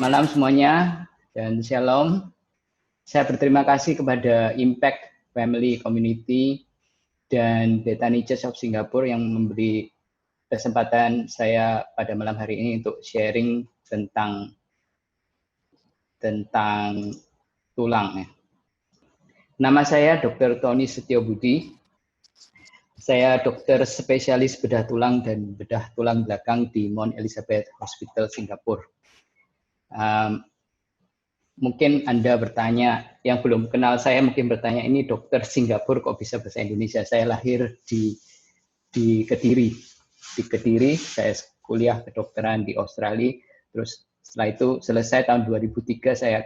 malam semuanya dan shalom. Saya berterima kasih kepada Impact Family Community dan Bethany Church of Singapore yang memberi kesempatan saya pada malam hari ini untuk sharing tentang tulang. Nama saya Dr. Tony Setiobudi. Saya dokter spesialis bedah tulang dan bedah tulang belakang di Mount Elizabeth Hospital Singapura. Mungkin Anda bertanya, yang belum kenal saya mungkin bertanya, ini dokter Singapura kok bisa bahasa Indonesia? Saya lahir di Kediri. Di Kediri, saya kuliah kedokteran di Australia. Terus setelah itu selesai tahun 2003 saya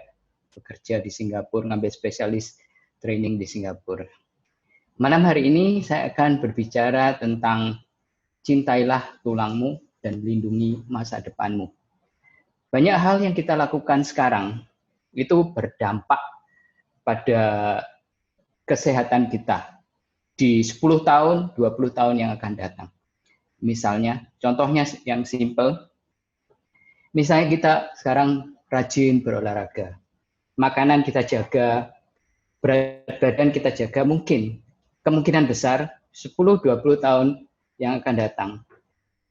bekerja di Singapura, ngambil spesialis training di Singapura. Malam hari ini saya akan berbicara tentang cintailah tulangmu dan lindungi masa depanmu. Banyak hal yang kita lakukan sekarang itu berdampak pada kesehatan kita di 10 tahun, 20 tahun yang akan datang. Misalnya, contohnya yang simple, misalnya kita sekarang rajin berolahraga, makanan kita jaga, berat badan kita jaga, kemungkinan besar 10-20 tahun yang akan datang.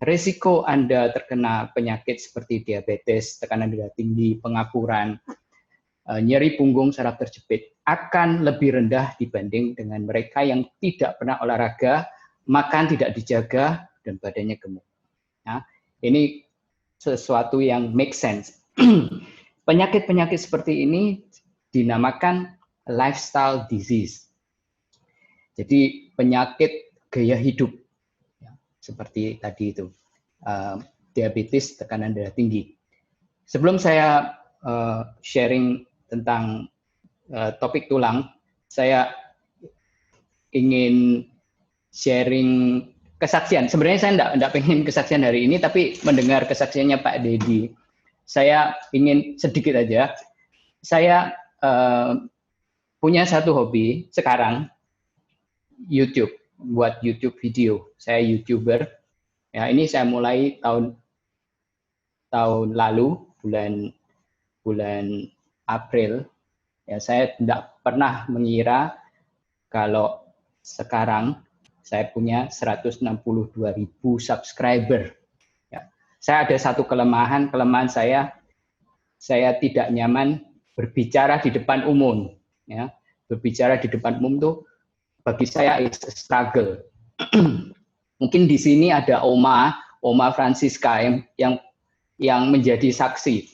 Risiko Anda terkena penyakit seperti diabetes, tekanan darah tinggi, pengapuran, nyeri punggung, saraf terjepit akan lebih rendah dibanding dengan mereka yang tidak pernah olahraga, makan tidak dijaga, dan badannya gemuk. Nah, ini sesuatu yang make sense. Penyakit-penyakit seperti ini dinamakan lifestyle disease. Jadi penyakit gaya hidup. Seperti tadi itu, diabetes, tekanan darah tinggi. Sebelum saya sharing tentang topik tulang, saya ingin sharing kesaksian. Sebenarnya saya enggak pengen kesaksian hari ini, tapi mendengar kesaksiannya Pak Dedi, saya ingin sedikit aja. Saya punya satu hobi sekarang, YouTube. Buat YouTube video. Saya YouTuber. Ya, ini saya mulai tahun lalu, bulan April. Ya, saya tidak pernah mengira kalau sekarang saya punya 162.000 subscriber. Ya. Saya ada satu kelemahan saya tidak nyaman berbicara di depan umum. Ya. Berbicara di depan umum tuh bagi saya it's a struggle. Mungkin di sini ada Oma Francisca yang menjadi saksi.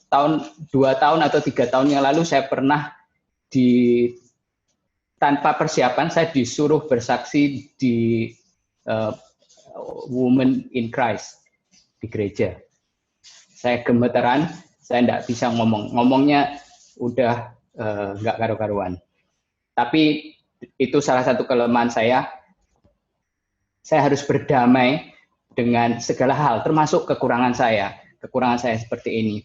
2 tahun atau 3 tahun yang lalu saya pernah tanpa persiapan saya disuruh bersaksi di Women in Christ di gereja. Saya gemeteran, saya tidak bisa ngomongnya udah nggak karu-karuan. Tapi itu salah satu kelemahan saya. Saya harus berdamai dengan segala hal, termasuk kekurangan saya seperti ini.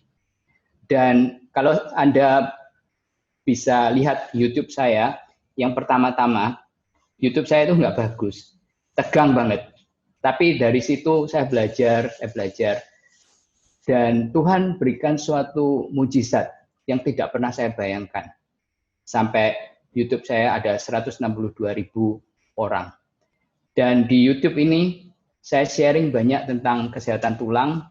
Dan kalau Anda bisa lihat YouTube saya, yang pertama-tama, YouTube saya itu nggak bagus, tegang banget. Tapi dari situ saya belajar, dan Tuhan berikan suatu mujizat yang tidak pernah saya bayangkan. Sampai YouTube saya ada 162.000 orang. Dan di YouTube ini saya sharing banyak tentang kesehatan tulang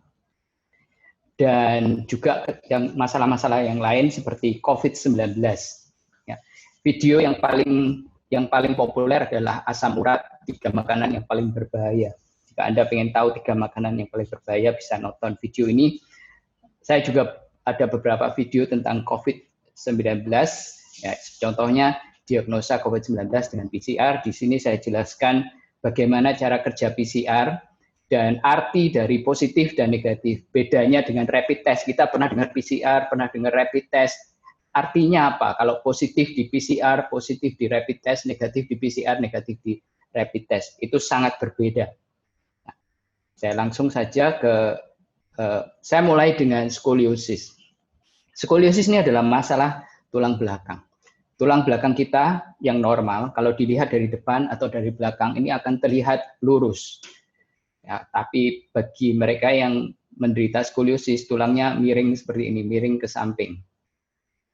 dan juga yang masalah-masalah yang lain seperti COVID-19. Ya. Video yang paling populer adalah asam urat, 3 makanan yang paling berbahaya. Jika Anda ingin tahu 3 makanan yang paling berbahaya, bisa nonton video ini. Saya juga ada beberapa video tentang COVID-19. Ya, contohnya diagnosa COVID-19 dengan PCR. Di sini saya jelaskan bagaimana cara kerja PCR dan arti dari positif dan negatif. Bedanya dengan rapid test. Kita pernah dengar PCR, pernah dengar rapid test. Artinya apa? Kalau positif di PCR, positif di rapid test, negatif di PCR, negatif di rapid test. Itu sangat berbeda. Nah, saya langsung saja saya mulai dengan skoliosis. Skoliosis ini adalah masalah tulang belakang. Tulang belakang kita yang normal, kalau dilihat dari depan atau dari belakang, ini akan terlihat lurus. Ya, tapi bagi mereka yang menderita skoliosis, tulangnya miring seperti ini, miring ke samping.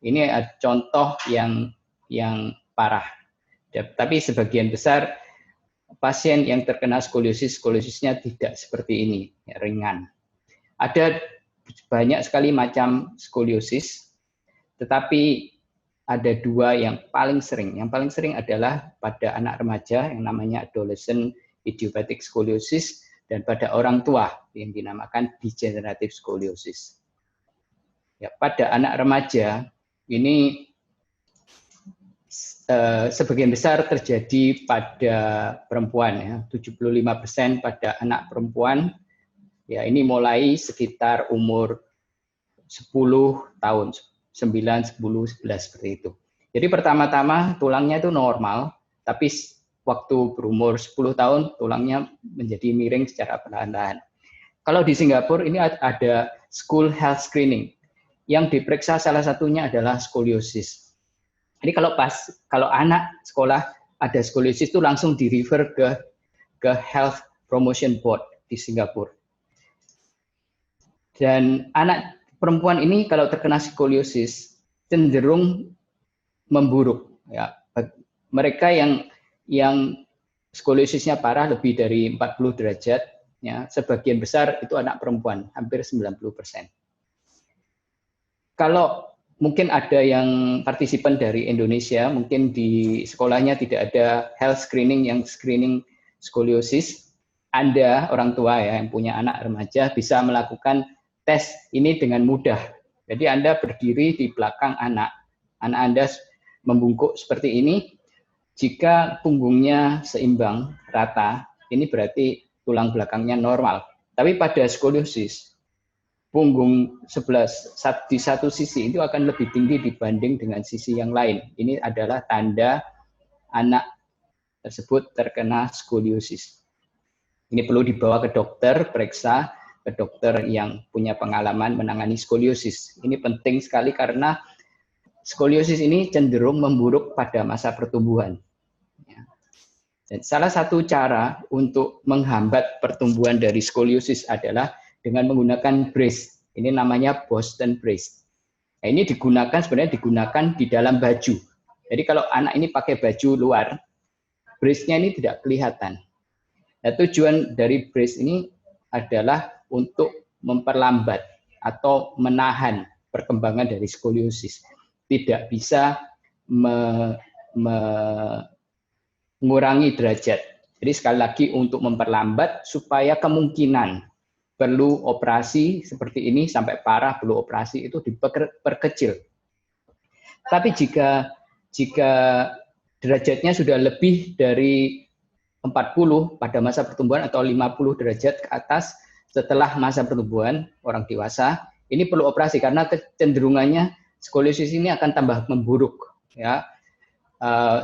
Ini contoh yang parah. Tapi sebagian besar pasien yang terkena skoliosis, skoliosisnya tidak seperti ini, ya, ringan. Ada banyak sekali macam skoliosis, tetapi ada dua yang paling sering. Yang paling sering adalah pada anak remaja yang namanya adolescent idiopathic scoliosis, dan pada orang tua yang dinamakan degenerative scoliosis. Ya, pada anak remaja ini sebagian besar terjadi pada perempuan, ya, 75% pada anak perempuan. Ya, ini mulai sekitar umur 10 tahun, 9, 10, 11 seperti itu. Jadi pertama-tama tulangnya itu normal, tapi waktu berumur 10 tahun tulangnya menjadi miring secara perlahan-lahan. Kalau di Singapura ini ada school health screening. Yang diperiksa salah satunya adalah skoliosis. Jadi kalau anak sekolah ada skoliosis itu langsung di-refer ke Health Promotion Board di Singapura. Dan anak perempuan ini kalau terkena skoliosis cenderung memburuk. Ya. Mereka yang skoliosisnya parah lebih dari 40 derajat, ya, sebagian besar itu anak perempuan, hampir 90%. Kalau mungkin ada yang partisipan dari Indonesia, mungkin di sekolahnya tidak ada health screening yang screening skoliosis, Anda orang tua ya yang punya anak remaja bisa melakukan tes ini dengan mudah. Jadi Anda berdiri di belakang anak Anda membungkuk seperti ini. Jika punggungnya seimbang, rata, ini berarti tulang belakangnya normal. Tapi pada skoliosis, punggung di satu sisi itu akan lebih tinggi dibanding dengan sisi yang lain. Ini adalah tanda anak tersebut terkena skoliosis. Ini perlu dibawa ke dokter, periksa ke dokter yang punya pengalaman menangani skoliosis. Ini penting sekali karena skoliosis ini cenderung memburuk pada masa pertumbuhan. Dan salah satu cara untuk menghambat pertumbuhan dari skoliosis adalah dengan menggunakan brace. Ini namanya Boston brace. Nah, ini sebenarnya digunakan di dalam baju. Jadi kalau anak ini pakai baju luar, brace-nya ini tidak kelihatan. Nah, tujuan dari brace ini adalah untuk memperlambat atau menahan perkembangan dari skoliosis. Tidak bisa mengurangi derajat. Jadi sekali lagi untuk memperlambat supaya kemungkinan perlu operasi seperti ini sampai parah perlu operasi itu diperkecil. Tapi jika derajatnya sudah lebih dari 40 pada masa pertumbuhan atau 50 derajat ke atas setelah masa pertumbuhan orang dewasa, ini perlu operasi karena kecenderungannya skoliosis ini akan tambah memburuk, ya.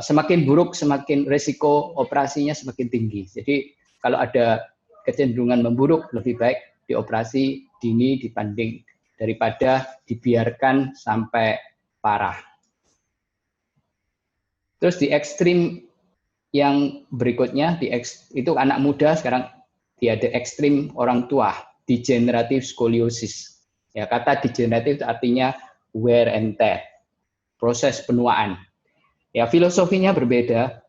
Semakin buruk, semakin resiko operasinya semakin tinggi. Jadi kalau ada kecenderungan memburuk, lebih baik dioperasi dini dibanding daripada dibiarkan sampai parah. Terus di ekstrim yang berikutnya, itu anak muda, sekarang dia ada ekstrim orang tua, degenerative scoliosis. Ya, kata degenerative artinya wear and tear, proses penuaan. Ya, filosofinya berbeda.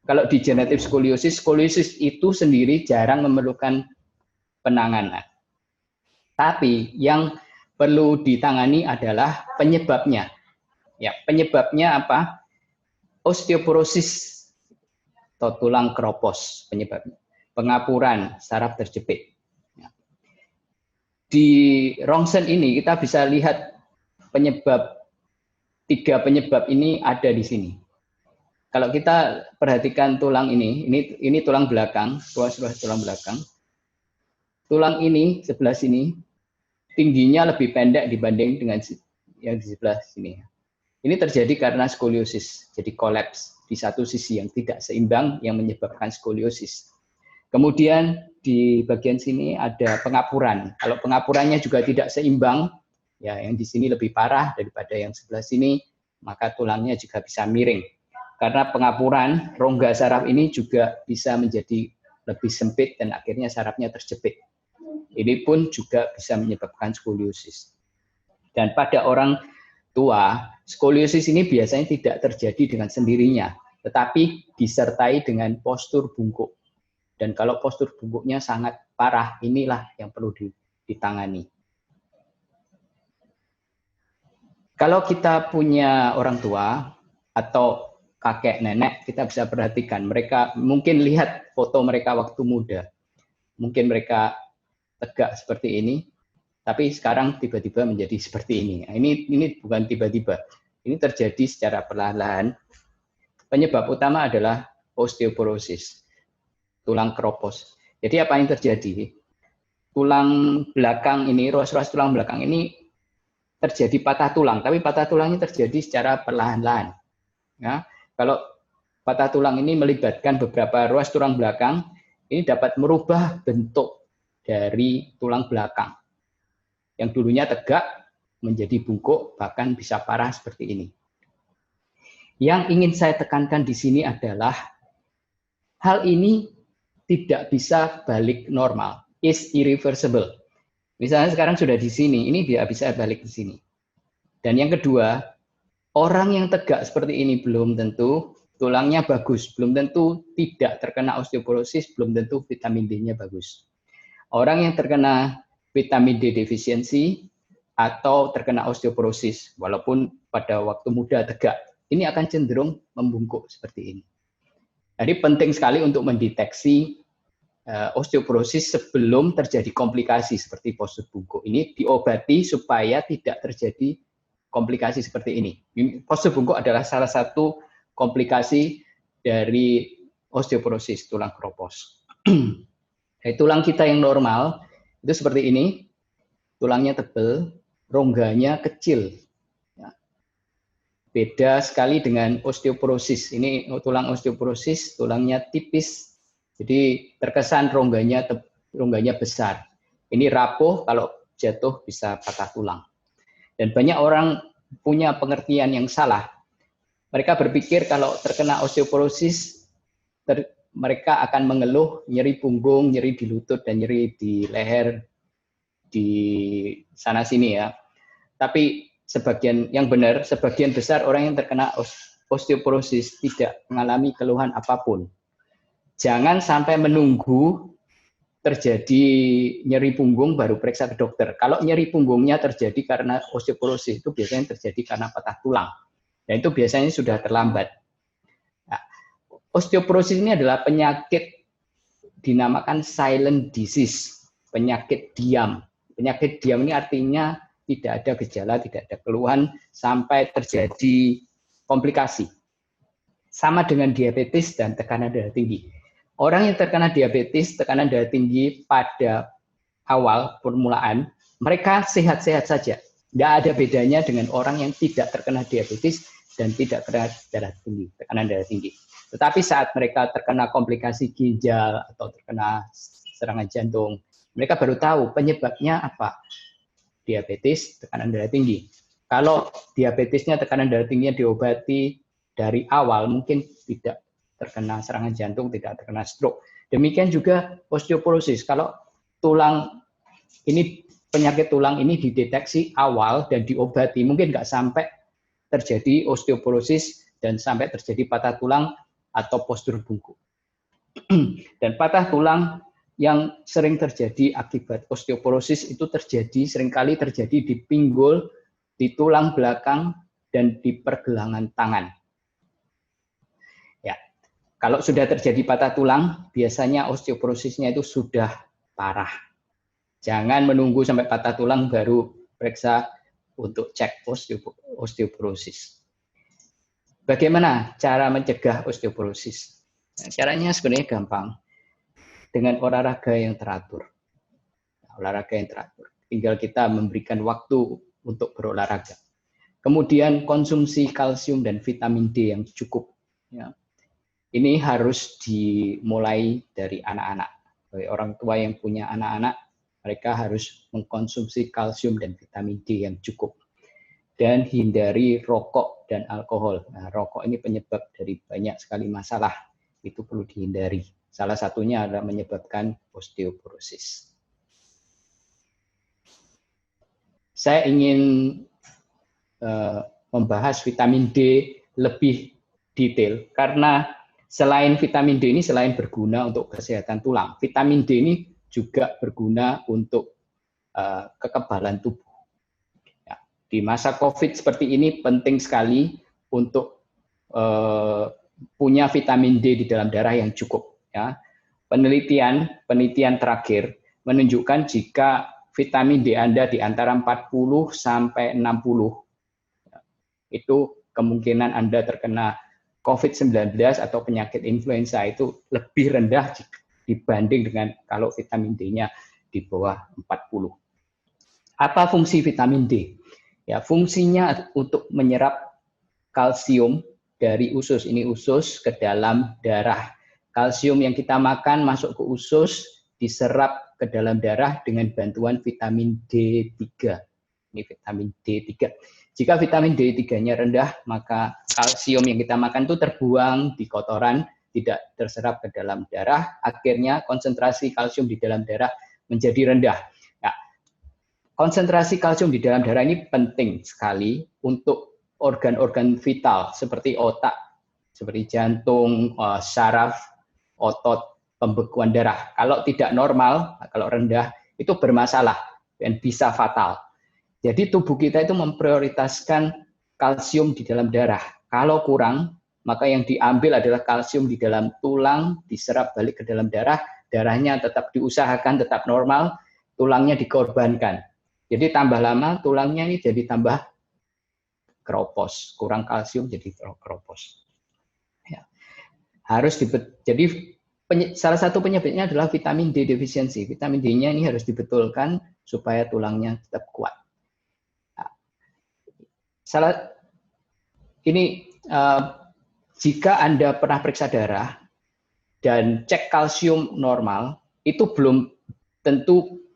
Kalau degenerative scoliosis, scoliosis itu sendiri jarang memerlukan penanganan. Tapi yang perlu ditangani adalah penyebabnya. Ya, penyebabnya apa? Osteoporosis atau tulang keropos penyebabnya. Pengapuran saraf terjepit. Ya. Di rongsen ini kita bisa lihat tiga penyebab ini ada di sini. Kalau kita perhatikan tulang ini tulang belakang, ruas-ruas tulang belakang. Tulang ini sebelah sini tingginya lebih pendek dibanding dengan yang di sebelah sini. Ini terjadi karena skoliosis, jadi kolaps di satu sisi yang tidak seimbang yang menyebabkan skoliosis. Kemudian di bagian sini ada pengapuran. Kalau pengapurannya juga tidak seimbang, ya yang di sini lebih parah daripada yang sebelah sini, maka tulangnya juga bisa miring. Karena pengapuran, rongga saraf ini juga bisa menjadi lebih sempit dan akhirnya sarafnya terjepit. Ini pun juga bisa menyebabkan skoliosis. Dan pada orang tua, skoliosis ini biasanya tidak terjadi dengan sendirinya, tetapi disertai dengan postur bungkuk. Dan kalau postur bungkuknya sangat parah, inilah yang perlu ditangani. Kalau kita punya orang tua atau kakek nenek, kita bisa perhatikan mereka mungkin lihat foto mereka waktu muda. Mungkin mereka tegak seperti ini, tapi sekarang tiba-tiba menjadi seperti ini. Nah, ini bukan tiba-tiba. Ini terjadi secara perlahan-lahan. Penyebab utama adalah osteoporosis, tulang keropos. Jadi apa yang terjadi? Tulang belakang ini, ruas-ruas tulang belakang ini terjadi patah tulang, tapi patah tulangnya terjadi secara perlahan-lahan. Ya, kalau patah tulang ini melibatkan beberapa ruas tulang belakang, ini dapat merubah bentuk dari tulang belakang. Yang dulunya tegak menjadi bungkuk, bahkan bisa parah seperti ini. Yang ingin saya tekankan di sini adalah hal ini tidak bisa balik normal, is irreversible. Misalnya sekarang sudah di sini, ini tidak bisa balik ke sini. Dan yang kedua, orang yang tegak seperti ini belum tentu tulangnya bagus, belum tentu tidak terkena osteoporosis, belum tentu vitamin D-nya bagus. Orang yang terkena vitamin D defisiensi atau terkena osteoporosis, walaupun pada waktu muda tegak, ini akan cenderung membungkuk seperti ini. Jadi penting sekali untuk mendeteksi osteoporosis sebelum terjadi komplikasi seperti postur bungkuk. Ini diobati supaya tidak terjadi komplikasi seperti ini. Postur bungkuk adalah salah satu komplikasi dari osteoporosis tulang keropos. Tulang kita yang normal itu seperti ini, tulangnya tebal, rongganya kecil. Beda sekali dengan osteoporosis. Ini tulang osteoporosis, tulangnya tipis, jadi terkesan rongganya besar. Ini rapuh, kalau jatuh bisa patah tulang. Dan banyak orang punya pengertian yang salah. Mereka berpikir kalau terkena osteoporosis, mereka akan mengeluh nyeri punggung, nyeri di lutut, dan nyeri di leher, di sana-sini ya. Tapi sebagian besar orang yang terkena osteoporosis tidak mengalami keluhan apapun. Jangan sampai menunggu terjadi nyeri punggung baru periksa ke dokter. Kalau nyeri punggungnya terjadi karena osteoporosis, itu biasanya terjadi karena patah tulang. Dan itu biasanya sudah terlambat. Nah, osteoporosis ini adalah penyakit dinamakan silent disease, penyakit diam. Penyakit diam ini artinya tidak ada gejala, tidak ada keluhan sampai terjadi komplikasi. Sama dengan diabetes dan tekanan darah tinggi. Orang yang terkena diabetes, tekanan darah tinggi pada awal permulaan, mereka sehat-sehat saja. Tidak ada bedanya dengan orang yang tidak terkena diabetes dan tidak terkena darah tinggi, tekanan darah tinggi. Tetapi saat mereka terkena komplikasi ginjal atau terkena serangan jantung, mereka baru tahu penyebabnya apa. Diabetes, tekanan darah tinggi. Kalau diabetesnya, tekanan darah tingginya diobati dari awal, mungkin tidak terkena serangan jantung, tidak terkena stroke. Demikian juga osteoporosis. Kalau penyakit tulang ini dideteksi awal dan diobati, mungkin nggak sampai terjadi osteoporosis dan sampai terjadi patah tulang atau postur bungkuk. Dan patah tulang yang sering terjadi akibat osteoporosis itu seringkali terjadi di pinggul, di tulang belakang, dan di pergelangan tangan. Kalau sudah terjadi patah tulang, biasanya osteoporosisnya itu sudah parah. Jangan menunggu sampai patah tulang baru periksa untuk cek osteoporosis. Bagaimana cara mencegah osteoporosis? Nah, caranya sebenarnya gampang. Dengan olahraga yang teratur. Olahraga yang teratur. Tinggal kita memberikan waktu untuk berolahraga. Kemudian konsumsi kalsium dan vitamin D yang cukup. Ya. Ini harus dimulai dari anak-anak. Bagi orang tua yang punya anak-anak, mereka harus mengkonsumsi kalsium dan vitamin D yang cukup. Dan hindari rokok dan alkohol. Nah, rokok ini penyebab dari banyak sekali masalah. Itu perlu dihindari. Salah satunya adalah menyebabkan osteoporosis. saya ingin membahas vitamin D lebih detail karena selain vitamin D ini selain berguna untuk kesehatan tulang, vitamin D ini juga berguna untuk kekebalan tubuh. Ya, di masa COVID seperti ini penting sekali untuk punya vitamin D di dalam darah yang cukup. Ya. Penelitian terakhir menunjukkan jika vitamin D Anda di antara 40 sampai 60, itu kemungkinan Anda terkena COVID-19 atau penyakit influenza itu lebih rendah dibanding dengan kalau vitamin D-nya di bawah 40. Apa fungsi vitamin D? Ya, fungsinya untuk menyerap kalsium dari usus. Ini usus ke dalam darah. Kalsium yang kita makan masuk ke usus, diserap ke dalam darah dengan bantuan vitamin D3. Ini vitamin D3. Jika vitamin D3-nya rendah, maka kalsium yang kita makan itu terbuang di kotoran, tidak terserap ke dalam darah, akhirnya konsentrasi kalsium di dalam darah menjadi rendah. Nah, konsentrasi kalsium di dalam darah ini penting sekali untuk organ-organ vital seperti otak, seperti jantung, saraf, otot, pembekuan darah. Kalau tidak normal, kalau rendah, itu bermasalah dan bisa fatal. Jadi tubuh kita itu memprioritaskan kalsium di dalam darah. Kalau kurang, maka yang diambil adalah kalsium di dalam tulang, diserap balik ke dalam darah, darahnya tetap diusahakan, tetap normal, tulangnya dikorbankan. Jadi tambah lama, tulangnya ini jadi tambah keropos, kurang kalsium jadi keropos. Ya. Jadi salah satu penyebabnya adalah vitamin D defisiensi. Vitamin D-nya ini harus dibetulkan supaya tulangnya tetap kuat. Jika Anda pernah periksa darah dan cek kalsium normal, itu belum tentu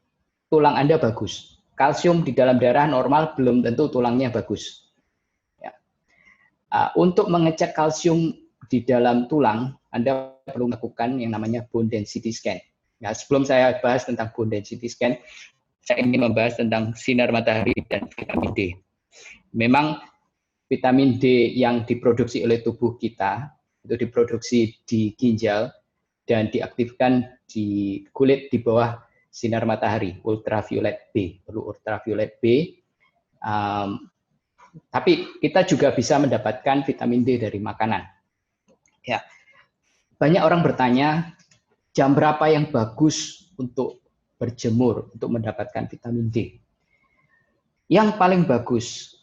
tulang Anda bagus. Kalsium di dalam darah normal belum tentu tulangnya bagus. Ya. Untuk mengecek kalsium di dalam tulang, Anda perlu melakukan yang namanya bone density scan. Nah, sebelum saya bahas tentang bone density scan, saya ingin membahas tentang sinar matahari dan vitamin D. Memang vitamin D yang diproduksi oleh tubuh kita itu diproduksi di ginjal dan diaktifkan di kulit di bawah sinar matahari, ultraviolet B, perlu ultraviolet B. Tapi kita juga bisa mendapatkan vitamin D dari makanan. Ya, banyak orang bertanya jam berapa yang bagus untuk berjemur untuk mendapatkan vitamin D. Yang paling bagus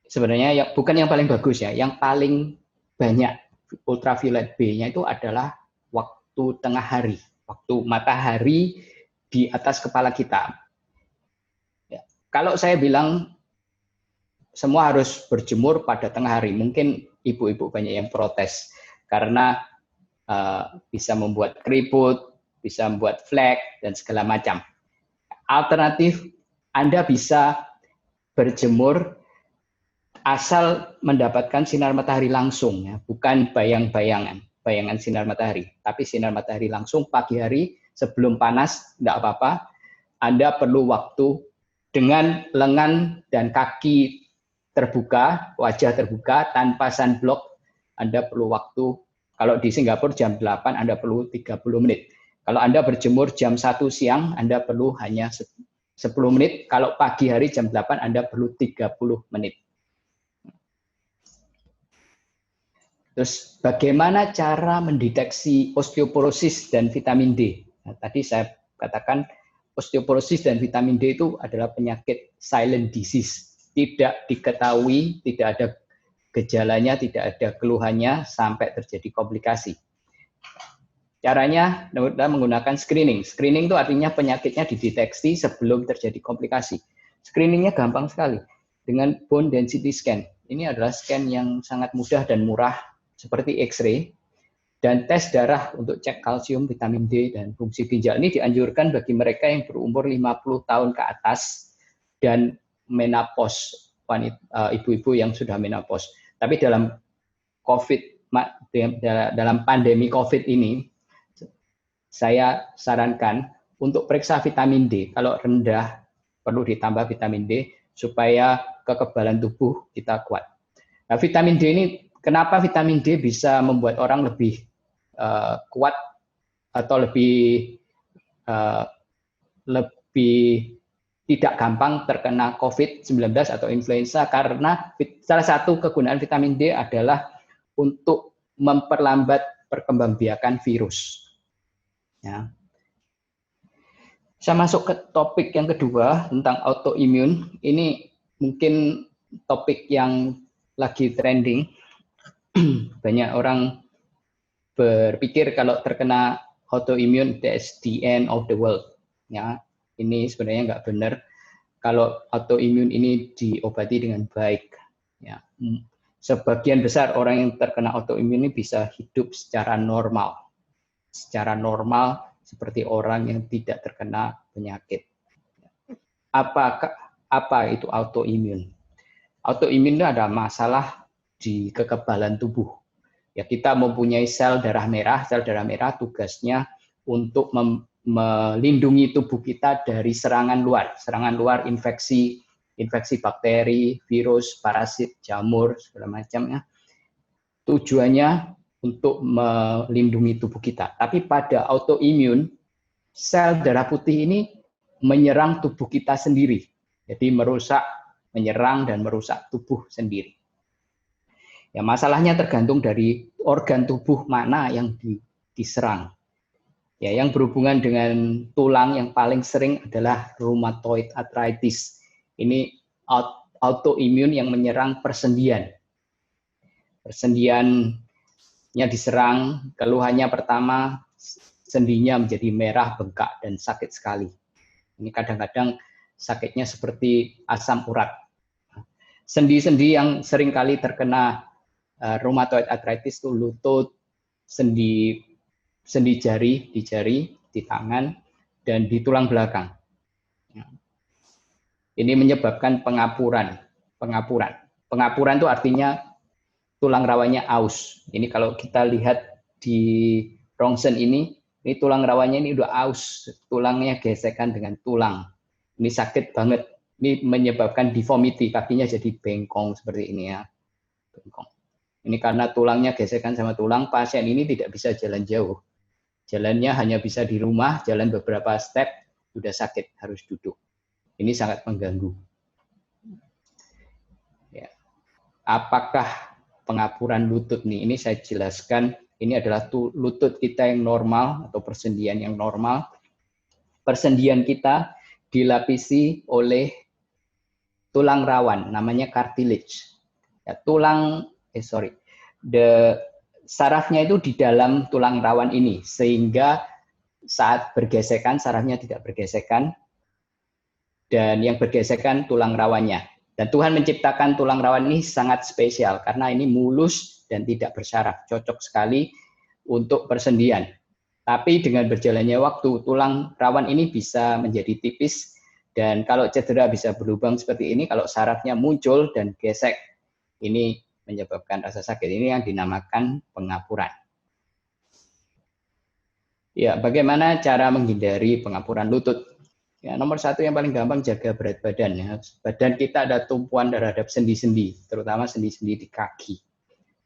sebenarnya bukan yang paling bagus ya, yang paling banyak ultraviolet B-nya itu adalah waktu tengah hari, waktu matahari di atas kepala kita. Ya. Kalau saya bilang semua harus berjemur pada tengah hari, mungkin ibu-ibu banyak yang protes karena bisa membuat keriput, bisa membuat flek dan segala macam. Alternatif, Anda bisa berjemur asal mendapatkan sinar matahari langsung, ya, bukan bayangan sinar matahari, tapi sinar matahari langsung pagi hari sebelum panas, tidak apa-apa. Anda perlu waktu dengan lengan dan kaki terbuka, wajah terbuka, tanpa sunblock, Anda perlu waktu, kalau di Singapura jam 8, Anda perlu 30 menit. Kalau Anda berjemur jam 1 siang, Anda perlu hanya 10 menit. Kalau pagi hari jam 8, Anda perlu 30 menit. Terus bagaimana cara mendeteksi osteoporosis dan vitamin D? Nah, tadi saya katakan osteoporosis dan vitamin D itu adalah penyakit silent disease. Tidak diketahui, tidak ada gejalanya, tidak ada keluhannya sampai terjadi komplikasi. Caranya menggunakan screening. Screening itu artinya penyakitnya dideteksi sebelum terjadi komplikasi. Screeningnya gampang sekali dengan bone density scan. Ini adalah scan yang sangat mudah dan murah, seperti X-ray, dan tes darah untuk cek kalsium, vitamin D, dan fungsi ginjal. Ini dianjurkan bagi mereka yang berumur 50 tahun ke atas dan menopause, ibu-ibu yang sudah menopause. Tapi dalam pandemi COVID ini, saya sarankan untuk periksa vitamin D. Kalau rendah, perlu ditambah vitamin D. supaya kekebalan tubuh kita kuat. Nah, vitamin D ini, kenapa vitamin D bisa membuat orang lebih kuat atau lebih tidak gampang terkena COVID-19 atau influenza, karena salah satu kegunaan vitamin D adalah untuk memperlambat perkembangbiakan virus. Ya. Saya masuk ke topik yang kedua tentang autoimun. Ini mungkin topik yang lagi trending. Banyak orang berpikir kalau terkena autoimun, that's the end of the world. Ya, ini sebenarnya nggak benar. Kalau autoimun ini diobati dengan baik, ya, sebagian besar orang yang terkena autoimun ini bisa hidup secara normal seperti orang yang tidak terkena penyakit. Apa itu autoimun? Autoimun itu ada masalah di kekebalan tubuh. Ya, kita mempunyai sel darah merah. Sel darah merah tugasnya untuk melindungi tubuh kita dari serangan luar, infeksi bakteri, virus, parasit, jamur, segala macamnya. Tujuannya untuk melindungi tubuh kita. Tapi pada autoimun, sel darah putih ini menyerang tubuh kita sendiri. Jadi menyerang dan merusak tubuh sendiri. Ya, masalahnya tergantung dari organ tubuh mana yang diserang. Ya, yang berhubungan dengan tulang yang paling sering adalah rheumatoid arthritis. Ini autoimun yang menyerang persendian. Persendiannya diserang, keluhannya pertama sendinya menjadi merah, bengkak, dan sakit sekali. Ini kadang-kadang sakitnya seperti asam urat. Sendi-sendi yang sering kali terkena rheumatoid arthritis itu lutut, sendi jari, di tangan, dan di tulang belakang. Ini menyebabkan pengapuran. Pengapuran itu artinya tulang rawanya aus. Ini kalau kita lihat di rongsen ini tulang rawanya ini udah aus, tulangnya gesekan dengan tulang. Ini sakit banget. Ini menyebabkan deformity, kakinya jadi bengkong seperti ini ya. Bengkong. Ini karena tulangnya gesekan sama tulang, pasien ini tidak bisa jalan jauh. Jalannya hanya bisa di rumah, jalan beberapa step, sudah sakit, harus duduk. Ini sangat mengganggu. Ya. Apakah pengapuran lutut nih? Ini saya jelaskan, ini adalah lutut kita yang normal atau persendian yang normal. Persendian kita dilapisi oleh tulang rawan, namanya cartilage. Ya, sarafnya itu di dalam tulang rawan ini, sehingga saat bergesekan, sarafnya tidak bergesekan, dan yang bergesekan tulang rawannya. Dan Tuhan menciptakan tulang rawan ini sangat spesial karena ini mulus dan tidak bersaraf, cocok sekali untuk persendian. Tapi dengan berjalannya waktu, tulang rawan ini bisa menjadi tipis dan kalau cedera bisa berlubang seperti ini. Kalau sarafnya muncul dan gesek, ini menyebabkan rasa sakit. Ini yang dinamakan pengapuran. Ya, bagaimana cara menghindari pengapuran lutut? Ya, nomor satu yang paling gampang, jaga berat badan. Ya. Badan kita ada tumpuan terhadap sendi-sendi, terutama sendi-sendi di kaki.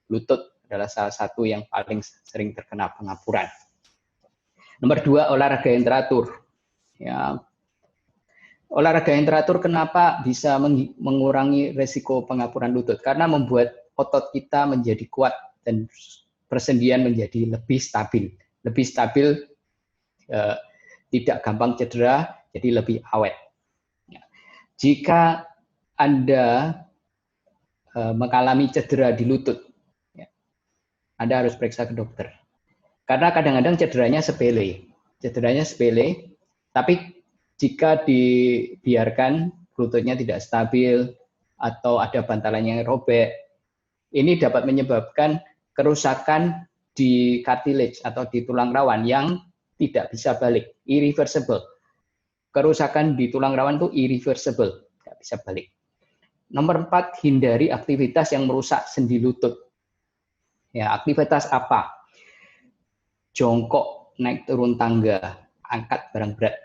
Lutut adalah salah satu yang paling sering terkena pengapuran. Nomor dua, olahraga yang teratur. Ya, olahraga yang teratur kenapa bisa mengurangi resiko pengapuran lutut? Karena membuat otot kita menjadi kuat dan persendian menjadi lebih stabil. Lebih stabil, tidak gampang cedera, jadi lebih awet. Jika Anda mengalami cedera di lutut, Anda harus periksa ke dokter. Karena kadang-kadang cederanya sepele, tapi jika dibiarkan lututnya tidak stabil atau ada bantalan yang robek, ini dapat menyebabkan kerusakan di cartilage atau di tulang rawan yang tidak bisa balik, irreversible. Kerusakan di tulang rawan itu irreversible, tidak bisa balik. Nomor 4, hindari aktivitas yang merusak sendi lutut. Ya, aktivitas apa? Jongkok, naik turun tangga, angkat barang berat.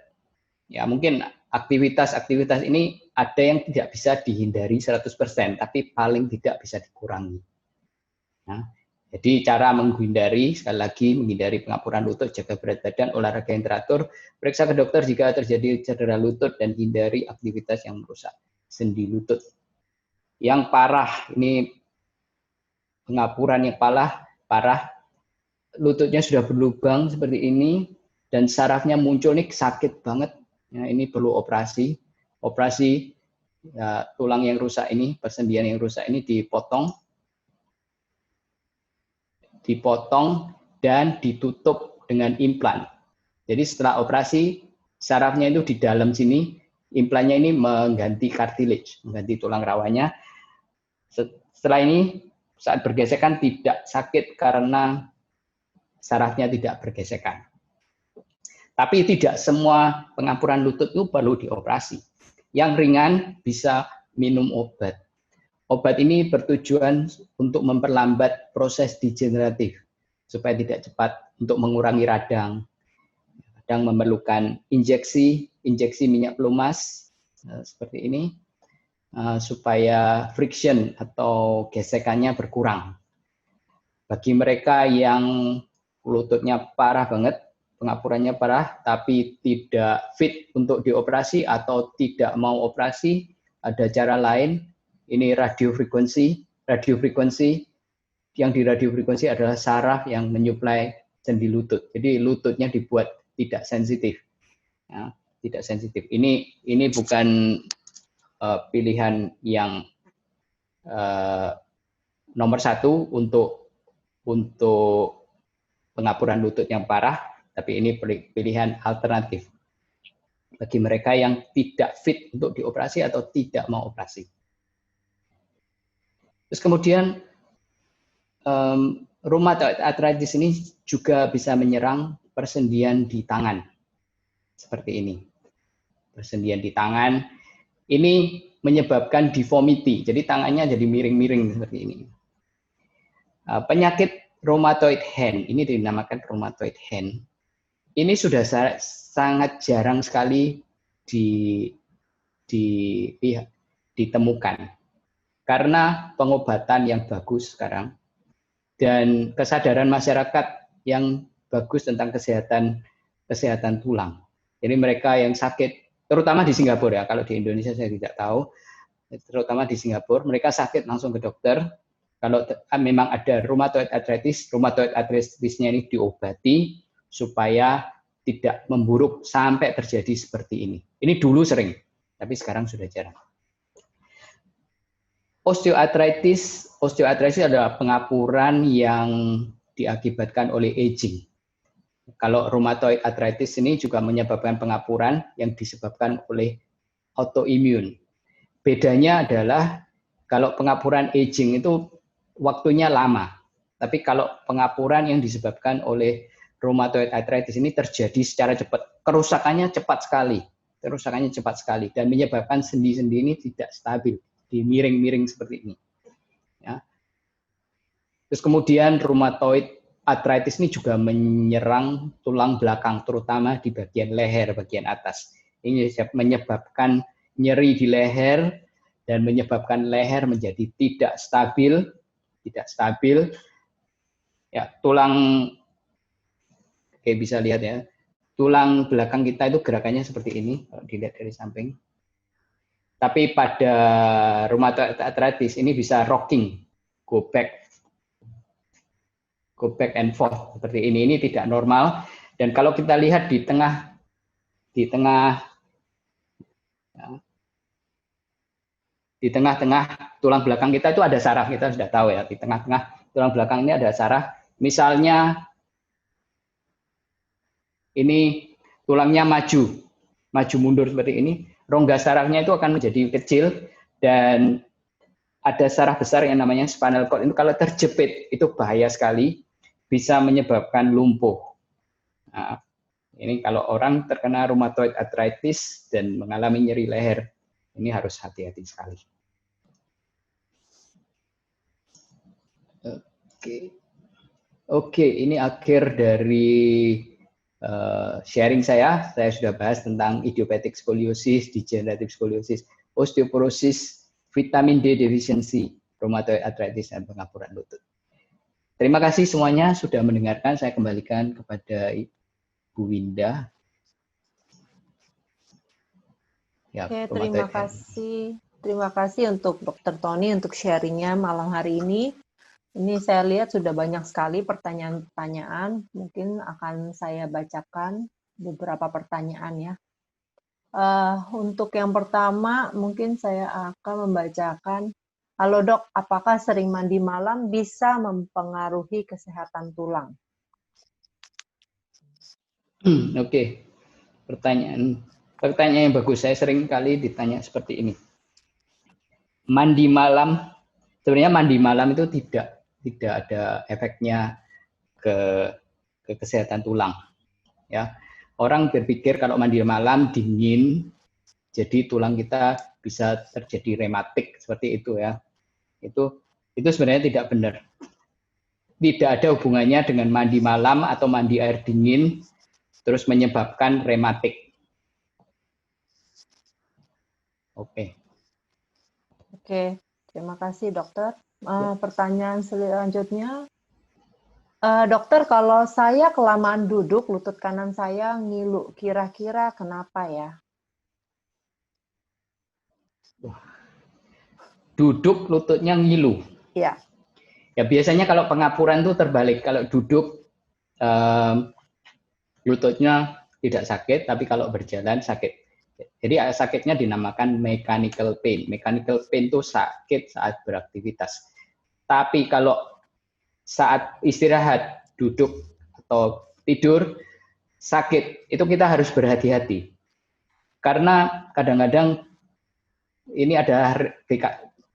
Ya, mungkin aktivitas ini ada yang tidak bisa dihindari 100%, tapi paling tidak bisa dikurangi. Nah, jadi cara menghindari, sekali lagi menghindari pengapuran lutut, jaga berat badan, olahraga yang teratur, periksa ke dokter jika terjadi cedera lutut, dan hindari aktivitas yang merusak sendi lutut. Yang parah, ini pengapuran yang parah, lututnya sudah berlubang seperti ini, dan sarafnya muncul nih sakit banget. Ya, ini perlu operasi. Operasi ya, tulang yang rusak ini, persendian yang rusak ini dipotong dan ditutup dengan implan. Jadi setelah operasi, sarafnya itu di dalam sini, implannya ini mengganti cartilage, mengganti tulang rawanya. Setelah ini, saat bergesekan tidak sakit karena sarafnya tidak bergesekan. Tapi tidak semua pengapuran lutut itu perlu dioperasi. Yang ringan bisa minum obat. Obat ini bertujuan untuk memperlambat proses degeneratif supaya tidak cepat, untuk mengurangi radang. Radang memerlukan injeksi minyak pelumas seperti ini supaya friction atau gesekannya berkurang. Bagi mereka yang lututnya parah banget, pengapurannya parah, tapi tidak fit untuk dioperasi atau tidak mau operasi, ada cara lain. Ini radiofrekuensi. Yang di radiofrekuensi adalah saraf yang menyuplai sendi lutut. Jadi lututnya dibuat tidak sensitif. Ya, tidak sensitif. Ini bukan pilihan yang nomor satu untuk pengapuran lutut yang parah, tapi ini pilihan alternatif bagi mereka yang tidak fit untuk dioperasi atau tidak mau operasi. Terus kemudian rheumatoid arthritis ini juga bisa menyerang persendian di tangan, seperti ini. Persendian di tangan ini menyebabkan deformity, jadi tangannya jadi miring-miring seperti ini. Penyakit rheumatoid hand, ini dinamakan rheumatoid hand. Ini sudah sangat jarang sekali ditemukan karena pengobatan yang bagus sekarang dan kesadaran masyarakat yang bagus tentang kesehatan tulang. Jadi mereka yang sakit, terutama di Singapura ya, kalau di Indonesia saya tidak tahu, terutama di Singapura, mereka sakit langsung ke dokter. Kalau memang ada rheumatoid arthritisnya ini diobati supaya tidak memburuk sampai terjadi seperti ini. Ini dulu sering, tapi sekarang sudah jarang. Osteoarthritis adalah pengapuran yang diakibatkan oleh aging. Kalau rheumatoid arthritis ini juga menyebabkan pengapuran yang disebabkan oleh autoimun. Bedanya adalah kalau pengapuran aging itu waktunya lama, tapi kalau pengapuran yang disebabkan oleh rheumatoid arthritis ini terjadi secara cepat, kerusakannya cepat sekali dan menyebabkan sendi-sendi ini tidak stabil, dimiring-miring seperti ini. Ya. Terus kemudian rheumatoid arthritis ini juga menyerang tulang belakang, terutama di bagian leher, bagian atas. Ini menyebabkan nyeri di leher dan menyebabkan leher menjadi tidak stabil. Ya, tulang, oke bisa lihat ya, tulang belakang kita itu gerakannya seperti ini, kalau dilihat dari samping. Tapi pada rheumatoid arthritis ini bisa rocking, go back and forth seperti ini. Ini tidak normal. Dan kalau kita lihat di tengah-tengah tulang belakang kita itu ada saraf, kita sudah tahu ya. Di tengah-tengah tulang belakang ini ada saraf. Misalnya ini tulangnya maju mundur seperti ini, rongga sarafnya itu akan menjadi kecil dan ada saraf besar yang namanya spinal cord. Itu kalau terjepit itu bahaya sekali, bisa menyebabkan lumpuh. Nah, ini kalau orang terkena rheumatoid arthritis dan mengalami nyeri leher, ini harus hati-hati sekali. Oke, ini akhir dari sharing saya. Saya sudah bahas tentang idiopathic scoliosis, degenerative scoliosis. osteoporosis, vitamin D deficiency, rheumatoid arthritis, dan pengapuran lutut. Terima kasih semuanya sudah mendengarkan. Saya kembalikan kepada Ibu Winda. Ya, Oke, terima kasih untuk Dr. Tony untuk sharingnya malam hari ini. Ini saya lihat sudah banyak sekali pertanyaan-pertanyaan. Mungkin akan saya bacakan beberapa pertanyaan ya. Untuk yang pertama, mungkin saya akan membacakan, halo dok, apakah sering mandi malam bisa mempengaruhi kesehatan tulang? Oke. Pertanyaan yang bagus. Saya sering kali ditanya seperti ini. Mandi malam, sebenarnya mandi malam itu tidak ada efeknya ke kesehatan tulang. Ya, orang berpikir kalau mandi malam dingin, jadi tulang kita bisa terjadi rematik seperti itu ya. Itu sebenarnya tidak benar. Tidak ada hubungannya dengan mandi malam atau mandi air dingin terus menyebabkan rematik. Oke. Oke, terima kasih dokter. Pertanyaan selanjutnya, dokter, kalau saya kelamaan duduk, lutut kanan saya ngilu, kira-kira kenapa ya? Duduk lututnya ngilu. Iya. Ya biasanya kalau pengapuran itu terbalik. Kalau duduk lututnya tidak sakit, tapi kalau berjalan sakit. Jadi sakitnya dinamakan mechanical pain. Mechanical pain itu sakit saat beraktivitas. Tapi kalau saat istirahat, duduk atau tidur, sakit, itu kita harus berhati-hati. Karena kadang-kadang ini ada,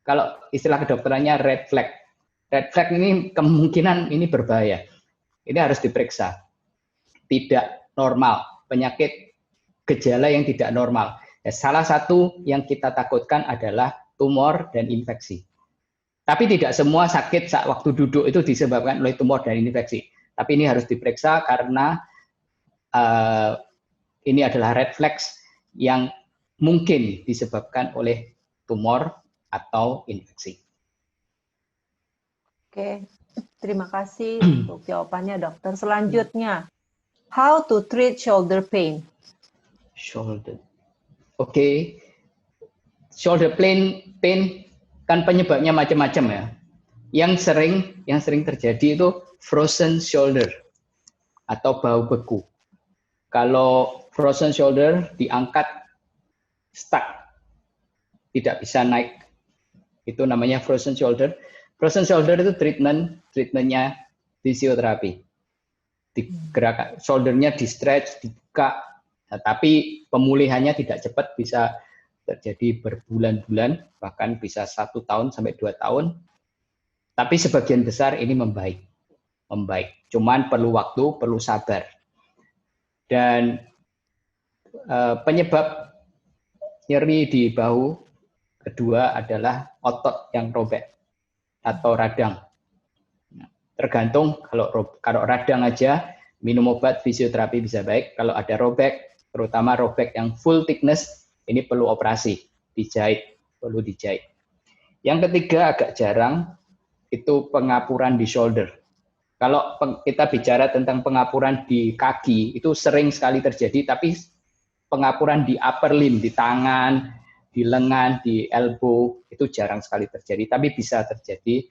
kalau istilah kedokterannya red flag. Red flag ini kemungkinan ini berbahaya. Ini harus diperiksa. Tidak normal, penyakit gejala yang tidak normal. Ya, salah satu yang kita takutkan adalah tumor dan infeksi. Tapi tidak semua sakit saat waktu duduk itu disebabkan oleh tumor dan infeksi. Tapi ini harus diperiksa karena ini adalah red flags yang mungkin disebabkan oleh tumor atau infeksi. Oke, terima kasih untuk jawabannya dokter. Selanjutnya, how to treat shoulder pain? Shoulder. Oke. Shoulder pain kan penyebabnya macam-macam ya. Yang sering terjadi itu frozen shoulder atau bau beku. Kalau frozen shoulder diangkat stuck, tidak bisa naik, itu namanya frozen shoulder. Frozen shoulder itu treatmentnya fisioterapi. Digerakkan, shouldernya di stretch, dibuka, tapi pemulihannya tidak cepat, bisa terjadi berbulan-bulan, bahkan bisa 1 tahun sampai 2 tahun. Tapi sebagian besar ini membaik. Cuman perlu waktu, perlu sabar. Dan penyebab nyeri di bahu kedua adalah otot yang robek atau radang. Tergantung, kalau radang aja minum obat fisioterapi bisa baik. Kalau ada robek, terutama robek yang full thickness, ini perlu operasi, perlu dijahit. Yang ketiga agak jarang, itu pengapuran di shoulder. Kalau kita bicara tentang pengapuran di kaki, itu sering sekali terjadi, tapi pengapuran di upper limb, di tangan, di lengan, di elbow, itu jarang sekali terjadi, tapi bisa terjadi,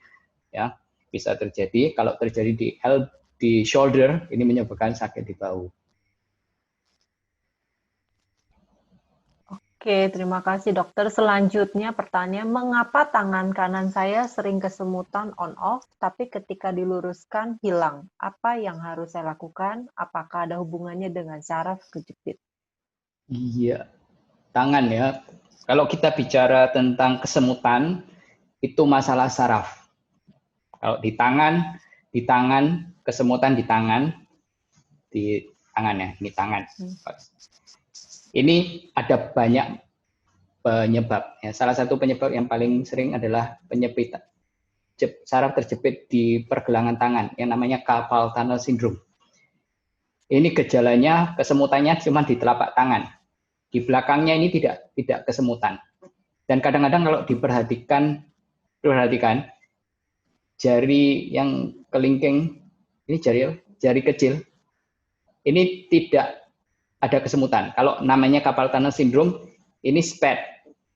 ya, bisa terjadi. Kalau terjadi di shoulder, ini menyebabkan sakit di bahu. Oke, terima kasih dokter. Selanjutnya pertanyaan, mengapa tangan kanan saya sering kesemutan on-off, tapi ketika diluruskan hilang? Apa yang harus saya lakukan? Apakah ada hubungannya dengan saraf kejepit? Iya, tangan ya. Kalau kita bicara tentang kesemutan, itu masalah saraf. Kalau di tangan, kesemutan di tangan ya, ini tangan. Ini ada banyak penyebab. Ya, salah satu penyebab yang paling sering adalah saraf terjepit di pergelangan tangan yang namanya carpal tunnel syndrome. Ini gejalanya, kesemutannya cuma di telapak tangan. Di belakangnya ini tidak kesemutan. Dan kadang-kadang kalau perhatikan jari yang kelingking, ini jari kecil, ini tidak ada kesemutan. Kalau namanya carpal tunnel syndrome, ini SPAD.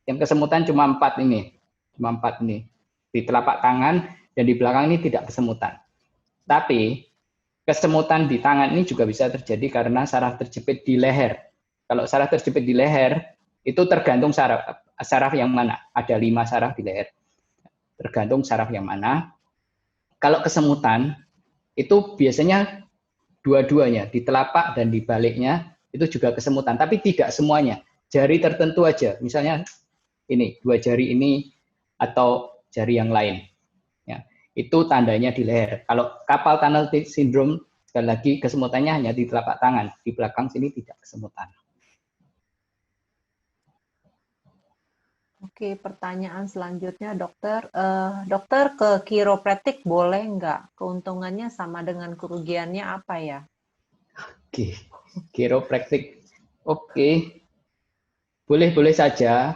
Yang kesemutan cuma 4 ini. Di telapak tangan dan di belakang ini tidak kesemutan. Tapi kesemutan di tangan ini juga bisa terjadi karena saraf terjepit di leher. Kalau saraf terjepit di leher, itu tergantung saraf yang mana. Ada 5 saraf di leher. Tergantung saraf yang mana. Kalau kesemutan, itu biasanya dua-duanya, di telapak dan di baliknya, itu juga kesemutan. Tapi tidak semuanya. Jari tertentu aja. Misalnya ini, 2 jari ini atau jari yang lain. Ya, itu tandanya di leher. Kalau carpal tunnel syndrome, sekali lagi kesemutannya hanya di telapak tangan. Di belakang sini tidak kesemutan. Oke, pertanyaan selanjutnya, dokter. Dokter, ke kiropraktik boleh nggak? Keuntungannya sama dengan kerugiannya apa ya? Oke, kiropraktik. Oke, boleh-boleh saja.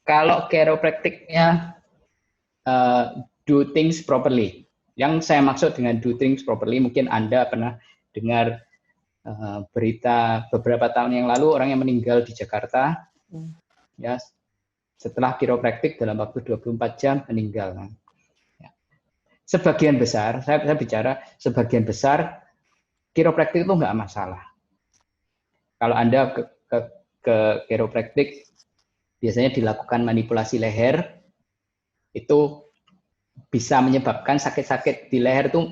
Kalau kiropraktiknya do things properly. Yang saya maksud dengan do things properly, mungkin Anda pernah dengar berita beberapa tahun yang lalu orang yang meninggal di Jakarta, ya, setelah kiropraktik dalam waktu 24 jam meninggal. Ya. Sebagian besar, saya bicara sebagian besar kiropraktik itu nggak masalah. Kalau Anda ke kiropraktik, biasanya dilakukan manipulasi leher, itu bisa menyebabkan sakit-sakit di leher itu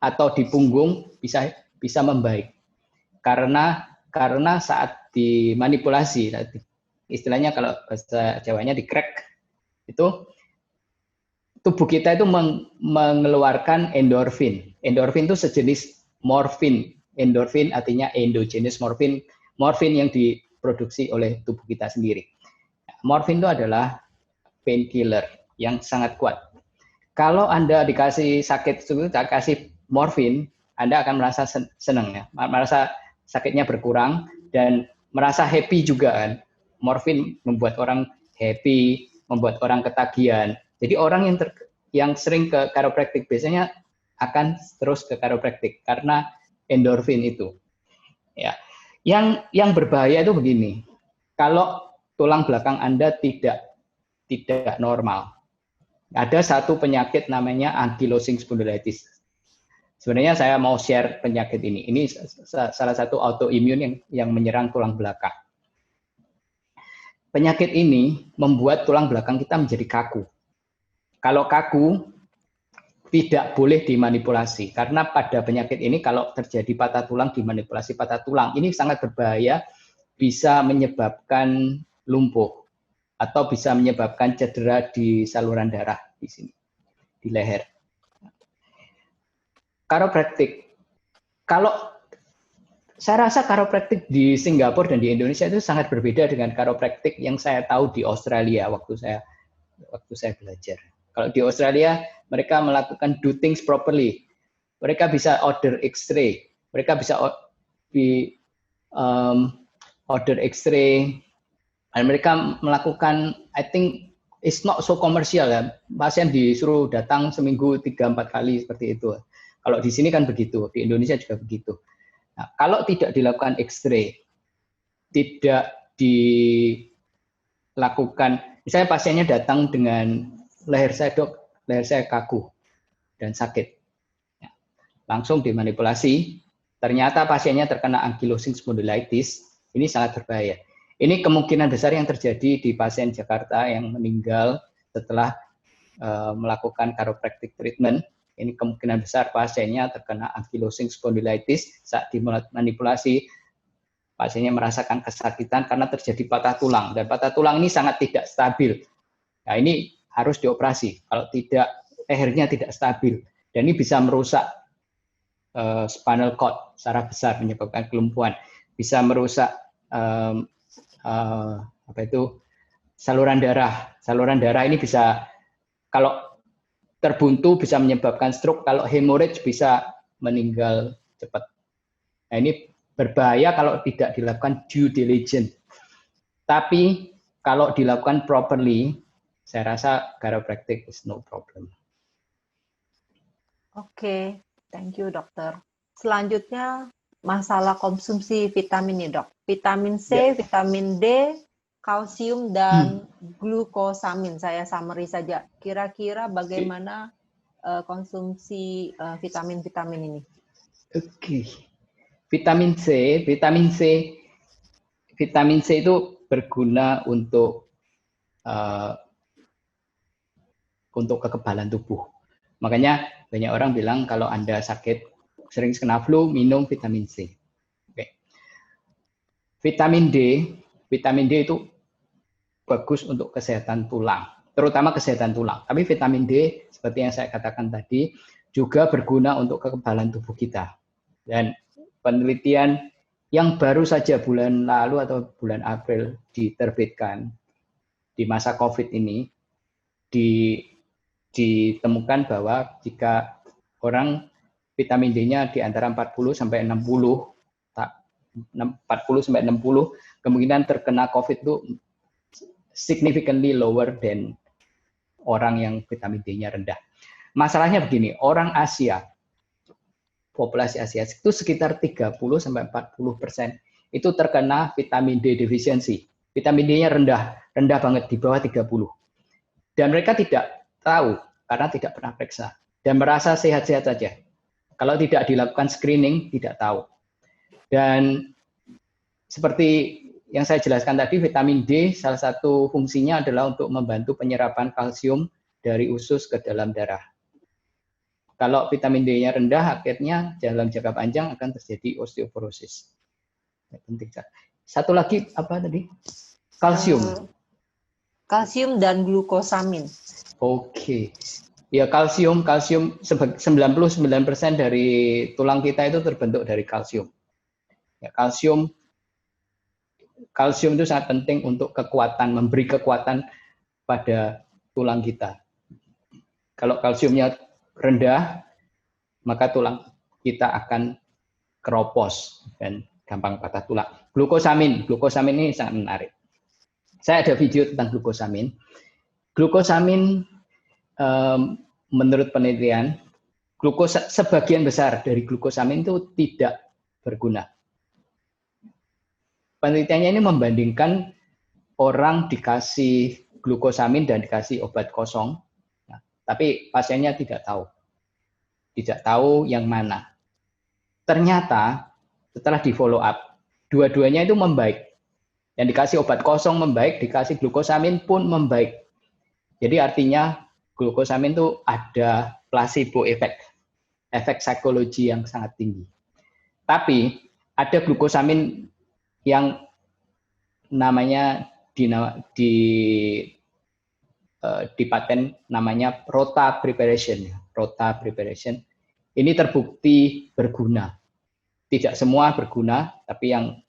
atau di punggung bisa membaik. Karena saat dimanipulasi, istilahnya kalau bahasa Jawanya di crack, itu tubuh kita itu mengeluarkan endorfin. Endorfin itu sejenis morfin. Endorfin artinya endogenous morfin, morfin yang diproduksi oleh tubuh kita sendiri. Morfin itu adalah painkiller yang sangat kuat. Kalau Anda dikasih sakit, kasih morfin, Anda akan merasa senang, ya, merasa sakitnya berkurang dan merasa happy juga kan. Morfin membuat orang happy, membuat orang ketagihan. Jadi orang yang sering ke chiropractic biasanya akan terus ke chiropractic karena endorfin itu. Ya. Yang berbahaya itu begini. Kalau tulang belakang Anda tidak normal. Ada satu penyakit namanya ankylosing spondylitis. Sebenarnya saya mau share penyakit ini. Ini salah satu autoimun yang menyerang tulang belakang. Penyakit ini membuat tulang belakang kita menjadi kaku. Kalau kaku, tidak boleh dimanipulasi. Karena pada penyakit ini kalau terjadi patah tulang, dimanipulasi patah tulang, ini sangat berbahaya, bisa menyebabkan lumpuh atau bisa menyebabkan cedera di saluran darah di sini, di leher. Chiropractic, kalau saya rasa chiropractic di Singapura dan di Indonesia itu sangat berbeda dengan chiropractic yang saya tahu di Australia waktu saya belajar. Kalau di Australia mereka melakukan do things properly, mereka bisa order X-ray, mereka bisa order X-ray, dan mereka melakukan, I think it's not so commercial ya. Pasien disuruh datang seminggu 3-4 kali seperti itu. Kalau di sini kan begitu, di Indonesia juga begitu. Nah, kalau tidak dilakukan X-ray, tidak dilakukan, misalnya pasiennya datang dengan leher saya kaku dan sakit, ya, langsung dimanipulasi, ternyata pasiennya terkena ankylosing spondylitis, ini sangat berbahaya. Ini kemungkinan besar yang terjadi di pasien Jakarta yang meninggal setelah melakukan chiropractic treatment. Ini kemungkinan besar pasiennya terkena ankylosing spondylitis. Saat dimanipulasi, pasiennya merasakan kesakitan karena terjadi patah tulang. Dan patah tulang ini sangat tidak stabil. Nah, ini harus dioperasi. Kalau tidak, lehernya tidak stabil. Dan ini bisa merusak spinal cord secara besar, menyebabkan kelumpuhan. Bisa merusak saluran darah. Saluran darah ini bisa, kalau terbuntu bisa menyebabkan stroke, kalau hemorrhage bisa meninggal cepat. Nah, ini berbahaya kalau tidak dilakukan due diligence. Tapi kalau dilakukan properly, saya rasa chiropractic is no problem. Oke, thank you dokter. Selanjutnya masalah konsumsi vitamin nih dok. Vitamin C, vitamin D, kalsium dan glukosamin. Saya summary saja. Kira-kira bagaimana konsumsi vitamin-vitamin ini? Oke. Vitamin C itu berguna untuk kekebalan tubuh. Makanya banyak orang bilang kalau Anda sakit, sering kena flu, minum vitamin C. Oke. Vitamin D itu bagus untuk kesehatan tulang, terutama kesehatan tulang. Tapi vitamin D, seperti yang saya katakan tadi, juga berguna untuk kekebalan tubuh kita. Dan penelitian yang baru saja bulan lalu atau bulan April diterbitkan di masa COVID ini, ditemukan bahwa jika orang vitamin D-nya di antara 40 sampai 60, kemungkinan terkena COVID itu significantly lower than orang yang vitamin D-nya rendah. Masalahnya begini, orang Asia, populasi Asia itu sekitar 30 sampai 40% itu terkena vitamin D deficiency. Vitamin D-nya rendah banget, di bawah 30. Dan mereka tidak tahu karena tidak pernah periksa dan merasa sehat-sehat saja. Kalau tidak dilakukan screening, tidak tahu. Dan seperti yang saya jelaskan tadi, vitamin D salah satu fungsinya adalah untuk membantu penyerapan kalsium dari usus ke dalam darah. Kalau vitamin D-nya rendah, akhirnya dalam jangka panjang akan terjadi osteoporosis. Penting. Satu lagi apa tadi? Kalsium. Kalsium dan glukosamin. Oke. Ya, kalsium 99% dari tulang kita itu terbentuk dari kalsium. Ya, kalsium itu sangat penting untuk kekuatan, memberi kekuatan pada tulang kita. Kalau kalsiumnya rendah, maka tulang kita akan keropos dan gampang patah tulang. Glukosamin ini sangat menarik. Saya ada video tentang glukosamin. Glukosamin menurut penelitian, sebagian besar dari glukosamin itu tidak berguna. Penelitiannya ini membandingkan orang dikasih glukosamin dan dikasih obat kosong, tapi pasiennya tidak tahu yang mana. Ternyata setelah di follow up, dua-duanya itu membaik. Yang dikasih obat kosong membaik, dikasih glukosamin pun membaik. Jadi artinya glukosamin itu ada placebo effect, efek psikologi yang sangat tinggi. Tapi ada glukosamin yang namanya di paten namanya Rota Preparation. Ini terbukti berguna. Tidak semua berguna, tapi yang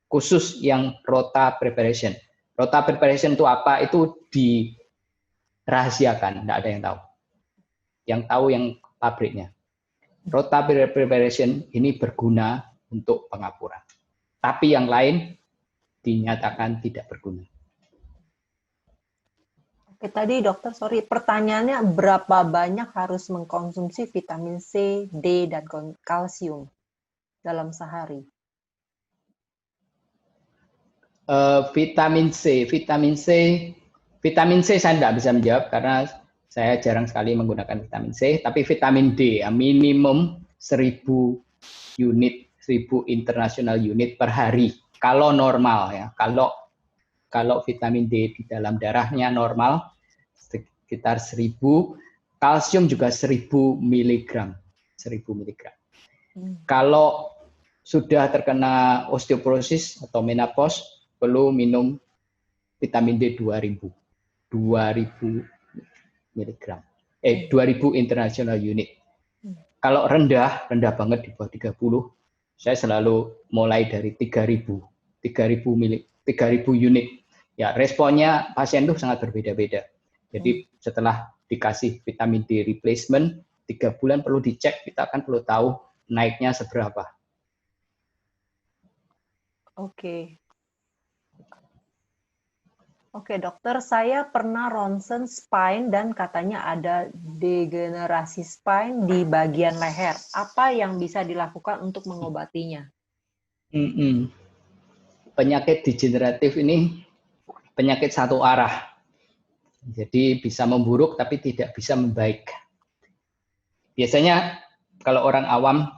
khusus yang Rota Preparation. Rota Preparation itu apa? Itu dirahasiakan, tidak ada yang tahu. Yang tahu yang pabriknya. Rota Preparation ini berguna untuk pengapuran. Tapi yang lain dinyatakan tidak berguna. Oke, tadi dokter, pertanyaannya berapa banyak harus mengkonsumsi vitamin C, D, dan kalsium dalam sehari? Vitamin C saya tidak bisa menjawab karena saya jarang sekali menggunakan vitamin C, tapi vitamin D minimum 1000 unit, 1000 international unit per hari. Kalau normal ya, kalau vitamin D di dalam darahnya normal sekitar 1000, kalsium juga 1000 mg. Kalau sudah terkena osteoporosis atau menopause, perlu minum vitamin D 2000 mg. 2000 international unit. Kalau rendah banget di bawah 30, saya selalu mulai dari 3000 unit. Ya, responnya pasien itu sangat berbeda-beda. Jadi setelah dikasih vitamin D replacement, 3 bulan perlu dicek, kita akan perlu tahu naiknya seberapa. Oke. Oke, dokter, saya pernah ronsen spine dan katanya ada degenerasi spine di bagian leher. Apa yang bisa dilakukan untuk mengobatinya? Mm-mm. Penyakit degeneratif ini penyakit satu arah. Jadi bisa memburuk tapi tidak bisa membaik. Biasanya kalau orang awam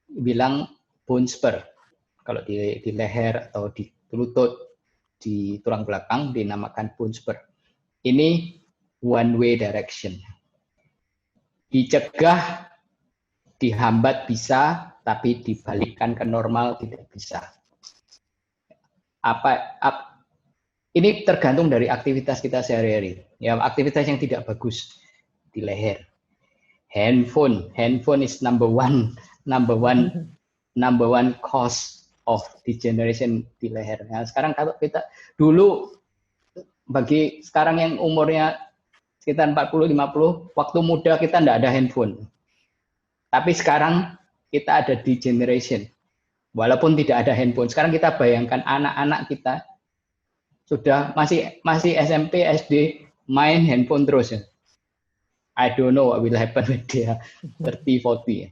bilang bone spur. Kalau di leher atau di lutut, di tulang belakang dinamakan bone spur. Ini one way direction. Dicegah, dihambat bisa, tapi dibalikkan ke normal tidak bisa. Ini tergantung dari aktivitas kita sehari-hari. Ya, aktivitas yang tidak bagus di leher. Handphone is number one cause of degeneration di leher. Nah, sekarang kalau kita dulu bagi sekarang yang umurnya sekitar 40-50, waktu muda kita tidak ada handphone. Tapi sekarang kita ada degeneration. Walaupun tidak ada handphone. Sekarang kita bayangkan anak-anak kita sudah masih SMP, SD main handphone terus ya. I don't know what will happen with dia 30, 40.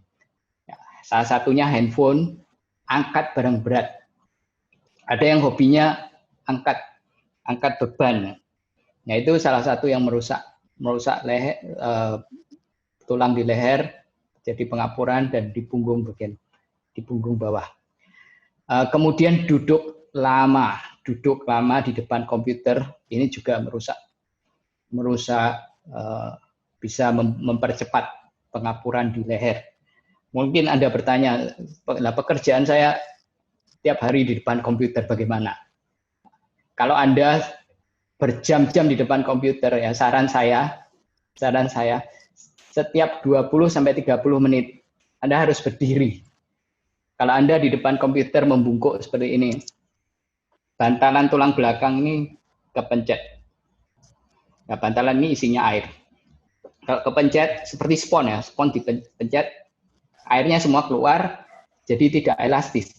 Ya, salah satunya handphone, angkat barang berat. Ada yang hobinya angkat beban. Nah, itu salah satu yang merusak leher, tulang di leher, jadi pengapuran dan di punggung bawah. Kemudian duduk lama di depan komputer ini juga merusak bisa mempercepat pengapuran di leher. Mungkin Anda bertanya, pekerjaan saya tiap hari di depan komputer bagaimana? Kalau Anda berjam-jam di depan komputer, ya saran saya setiap 20-30 menit Anda harus berdiri. Kalau Anda di depan komputer membungkuk seperti ini, bantalan tulang belakang ini kepencet. Nah, bantalan ini isinya air. Kalau kepencet seperti spons ya, spons dipencet, airnya semua keluar, jadi tidak elastis.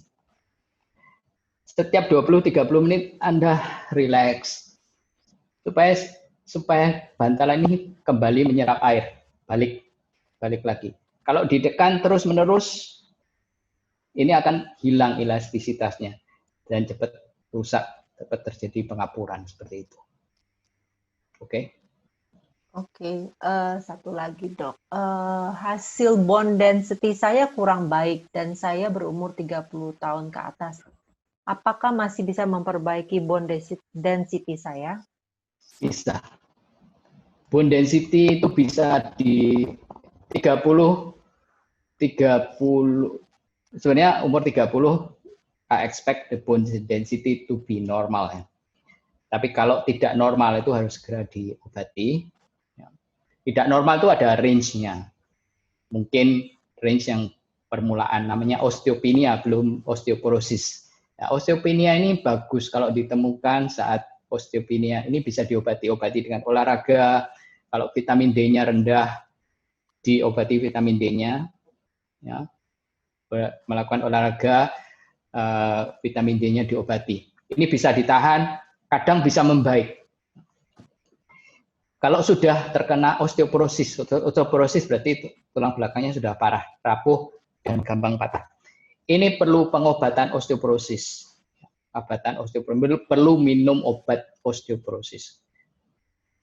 Setiap 20-30 menit Anda relax supaya bantalan ini kembali menyerap air, balik lagi. Kalau ditekan terus-menerus, ini akan hilang elastisitasnya dan cepat rusak, cepat terjadi pengapuran seperti itu. Oke. Oke, satu lagi dok. Hasil bone density saya kurang baik dan saya berumur 30 tahun ke atas. Apakah masih bisa memperbaiki bone density saya? Bisa. Bone density itu bisa di 30 sebenarnya umur 30 I expect the bone density to be normal ya. Tapi kalau tidak normal itu harus segera diobati. Tidak normal itu ada range-nya. Mungkin range yang permulaan namanya osteopenia, belum osteoporosis. Nah, osteopenia ini bagus kalau ditemukan saat osteopenia ini bisa diobati dengan olahraga. Kalau vitamin D-nya rendah, diobati vitamin D-nya. Ya. Melakukan olahraga, vitamin D-nya diobati. Ini bisa ditahan, kadang bisa membaik. Kalau sudah terkena osteoporosis berarti tulang belakangnya sudah parah, rapuh, dan gampang patah. Ini perlu pengobatan osteoporosis. Perlu minum obat osteoporosis.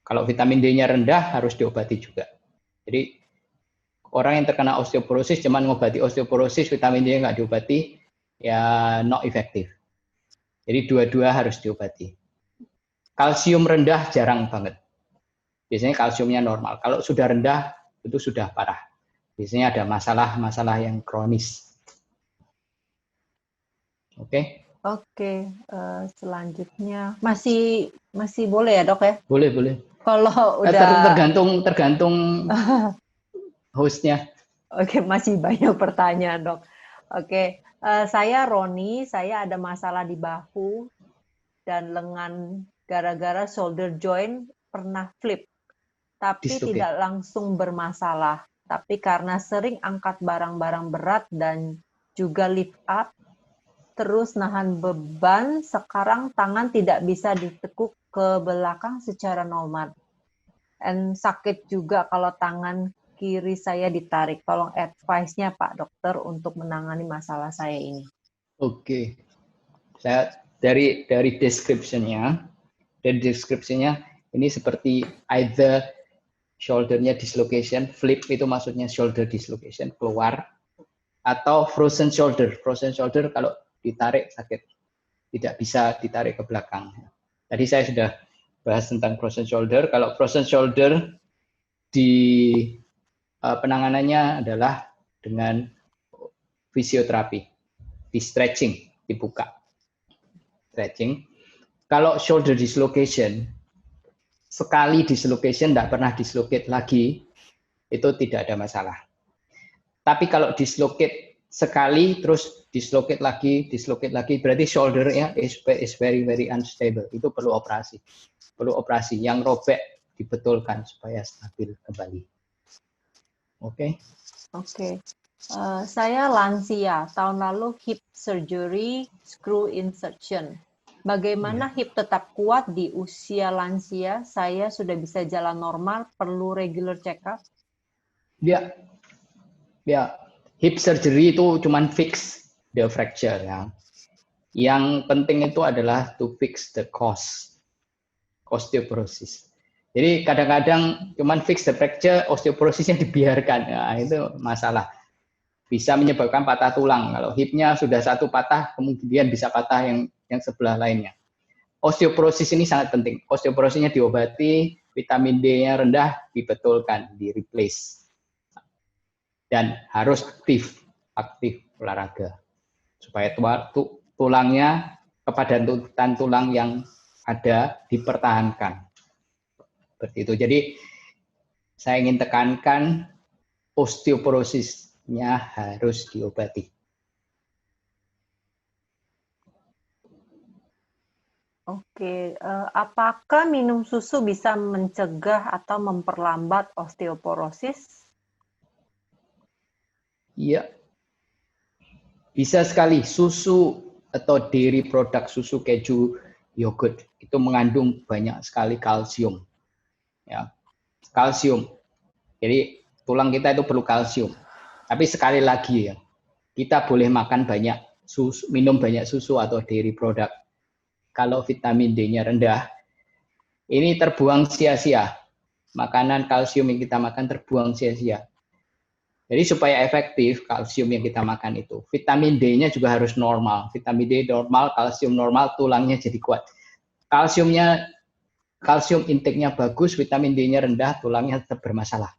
Kalau vitamin D-nya rendah harus diobati juga. Jadi orang yang terkena osteoporosis cuma mengobati osteoporosis, vitamin D nggak diobati, ya not efektif. Jadi dua-dua harus diobati. Kalsium rendah jarang banget. Biasanya kalsiumnya normal. Kalau sudah rendah, itu sudah parah. Biasanya ada masalah yang kronis. Oke? Oke, selanjutnya masih boleh ya dok ya? Boleh. Kalau udah tergantung hostnya. Oke, masih banyak pertanyaan dok. Oke, saya Roni, saya ada masalah di bahu dan lengan gara-gara shoulder joint pernah flip. Tapi tidak langsung bermasalah. Tapi karena sering angkat barang-barang berat dan juga lift up, terus nahan beban, sekarang tangan tidak bisa ditekuk ke belakang secara normal. Dan sakit juga kalau tangan kiri saya ditarik. Tolong advice-nya Pak Dokter untuk menangani masalah saya ini. Oke. Saya dari description-nya ini seperti either shoulder-nya dislocation, flip itu maksudnya shoulder dislocation, keluar, atau frozen shoulder. Frozen shoulder kalau ditarik sakit, tidak bisa ditarik ke belakang. Tadi saya sudah bahas tentang frozen shoulder. Kalau frozen shoulder di penanganannya adalah dengan fisioterapi, di stretching, dibuka. Stretching. Kalau shoulder dislocation, sekali dislocation tidak pernah dislocate lagi, itu tidak ada masalah. Tapi kalau dislocate sekali terus dislocate lagi, berarti shoulder-nya is very unstable. Itu perlu operasi. Perlu operasi yang robek dibetulkan supaya stabil kembali. Oke. Oke. Saya lansia, tahun lalu hip surgery, screw insertion. Bagaimana hip tetap kuat di usia lansia? Saya sudah bisa jalan normal, perlu regular check-up? Ya, hip surgery itu cuman fix the fracture ya. Yang penting itu adalah to fix the cause, osteoporosis. Jadi kadang-kadang cuman fix the fracture, osteoporosisnya dibiarkan. Nah, itu masalah. Bisa menyebabkan patah tulang. Kalau hipnya sudah satu patah, kemudian bisa patah yang sebelah lainnya. Osteoporosis ini sangat penting. Osteoporosisnya diobati, vitamin D-nya rendah, dibetulkan, di-replace. Dan harus aktif olahraga. Supaya tulangnya, kepadatan tulang yang ada dipertahankan. Seperti itu. Jadi saya ingin tekankan osteoporosisnya harus diobati. Oke, apakah minum susu bisa mencegah atau memperlambat osteoporosis? Iya, bisa sekali. Susu atau dairy produk, susu, keju, yogurt itu mengandung banyak sekali kalsium. Ya, kalsium. Jadi tulang kita itu perlu kalsium. Tapi sekali lagi ya, kita boleh makan banyak susu, minum banyak susu atau dairy produk. Kalau vitamin D-nya rendah, ini terbuang sia-sia. Makanan kalsium yang kita makan terbuang sia-sia. Jadi supaya efektif kalsium yang kita makan itu, vitamin D-nya juga harus normal. Vitamin D normal, kalsium normal, tulangnya jadi kuat. Kalsium intake-nya bagus, vitamin D-nya rendah, tulangnya tetap bermasalah.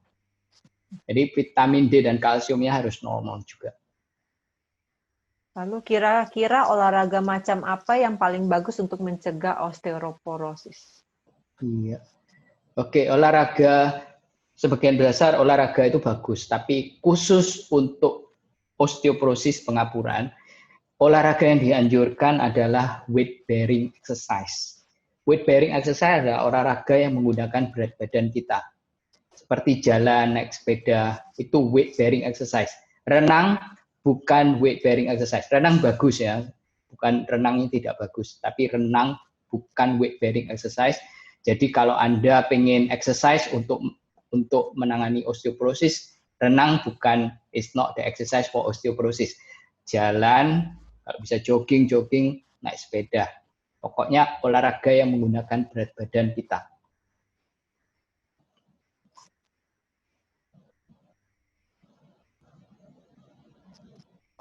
Jadi vitamin D dan kalsiumnya harus normal juga. Lalu kira-kira olahraga macam apa yang paling bagus untuk mencegah osteoporosis? Iya. Oke, olahraga sebagian besar olahraga itu bagus, tapi khusus untuk osteoporosis pengapuran, olahraga yang dianjurkan adalah weight bearing exercise. Weight bearing exercise adalah olahraga yang menggunakan berat badan kita. Seperti jalan, naik sepeda, itu weight bearing exercise. Renang bukan weight bearing exercise. Renang bagus ya, bukan renangnya tidak bagus, tapi renang bukan weight bearing exercise. Jadi kalau Anda pengen exercise untuk menangani osteoporosis, renang bukan, is not the exercise for osteoporosis. Jalan, kalau bisa jogging, naik sepeda. Pokoknya olahraga yang menggunakan berat badan kita.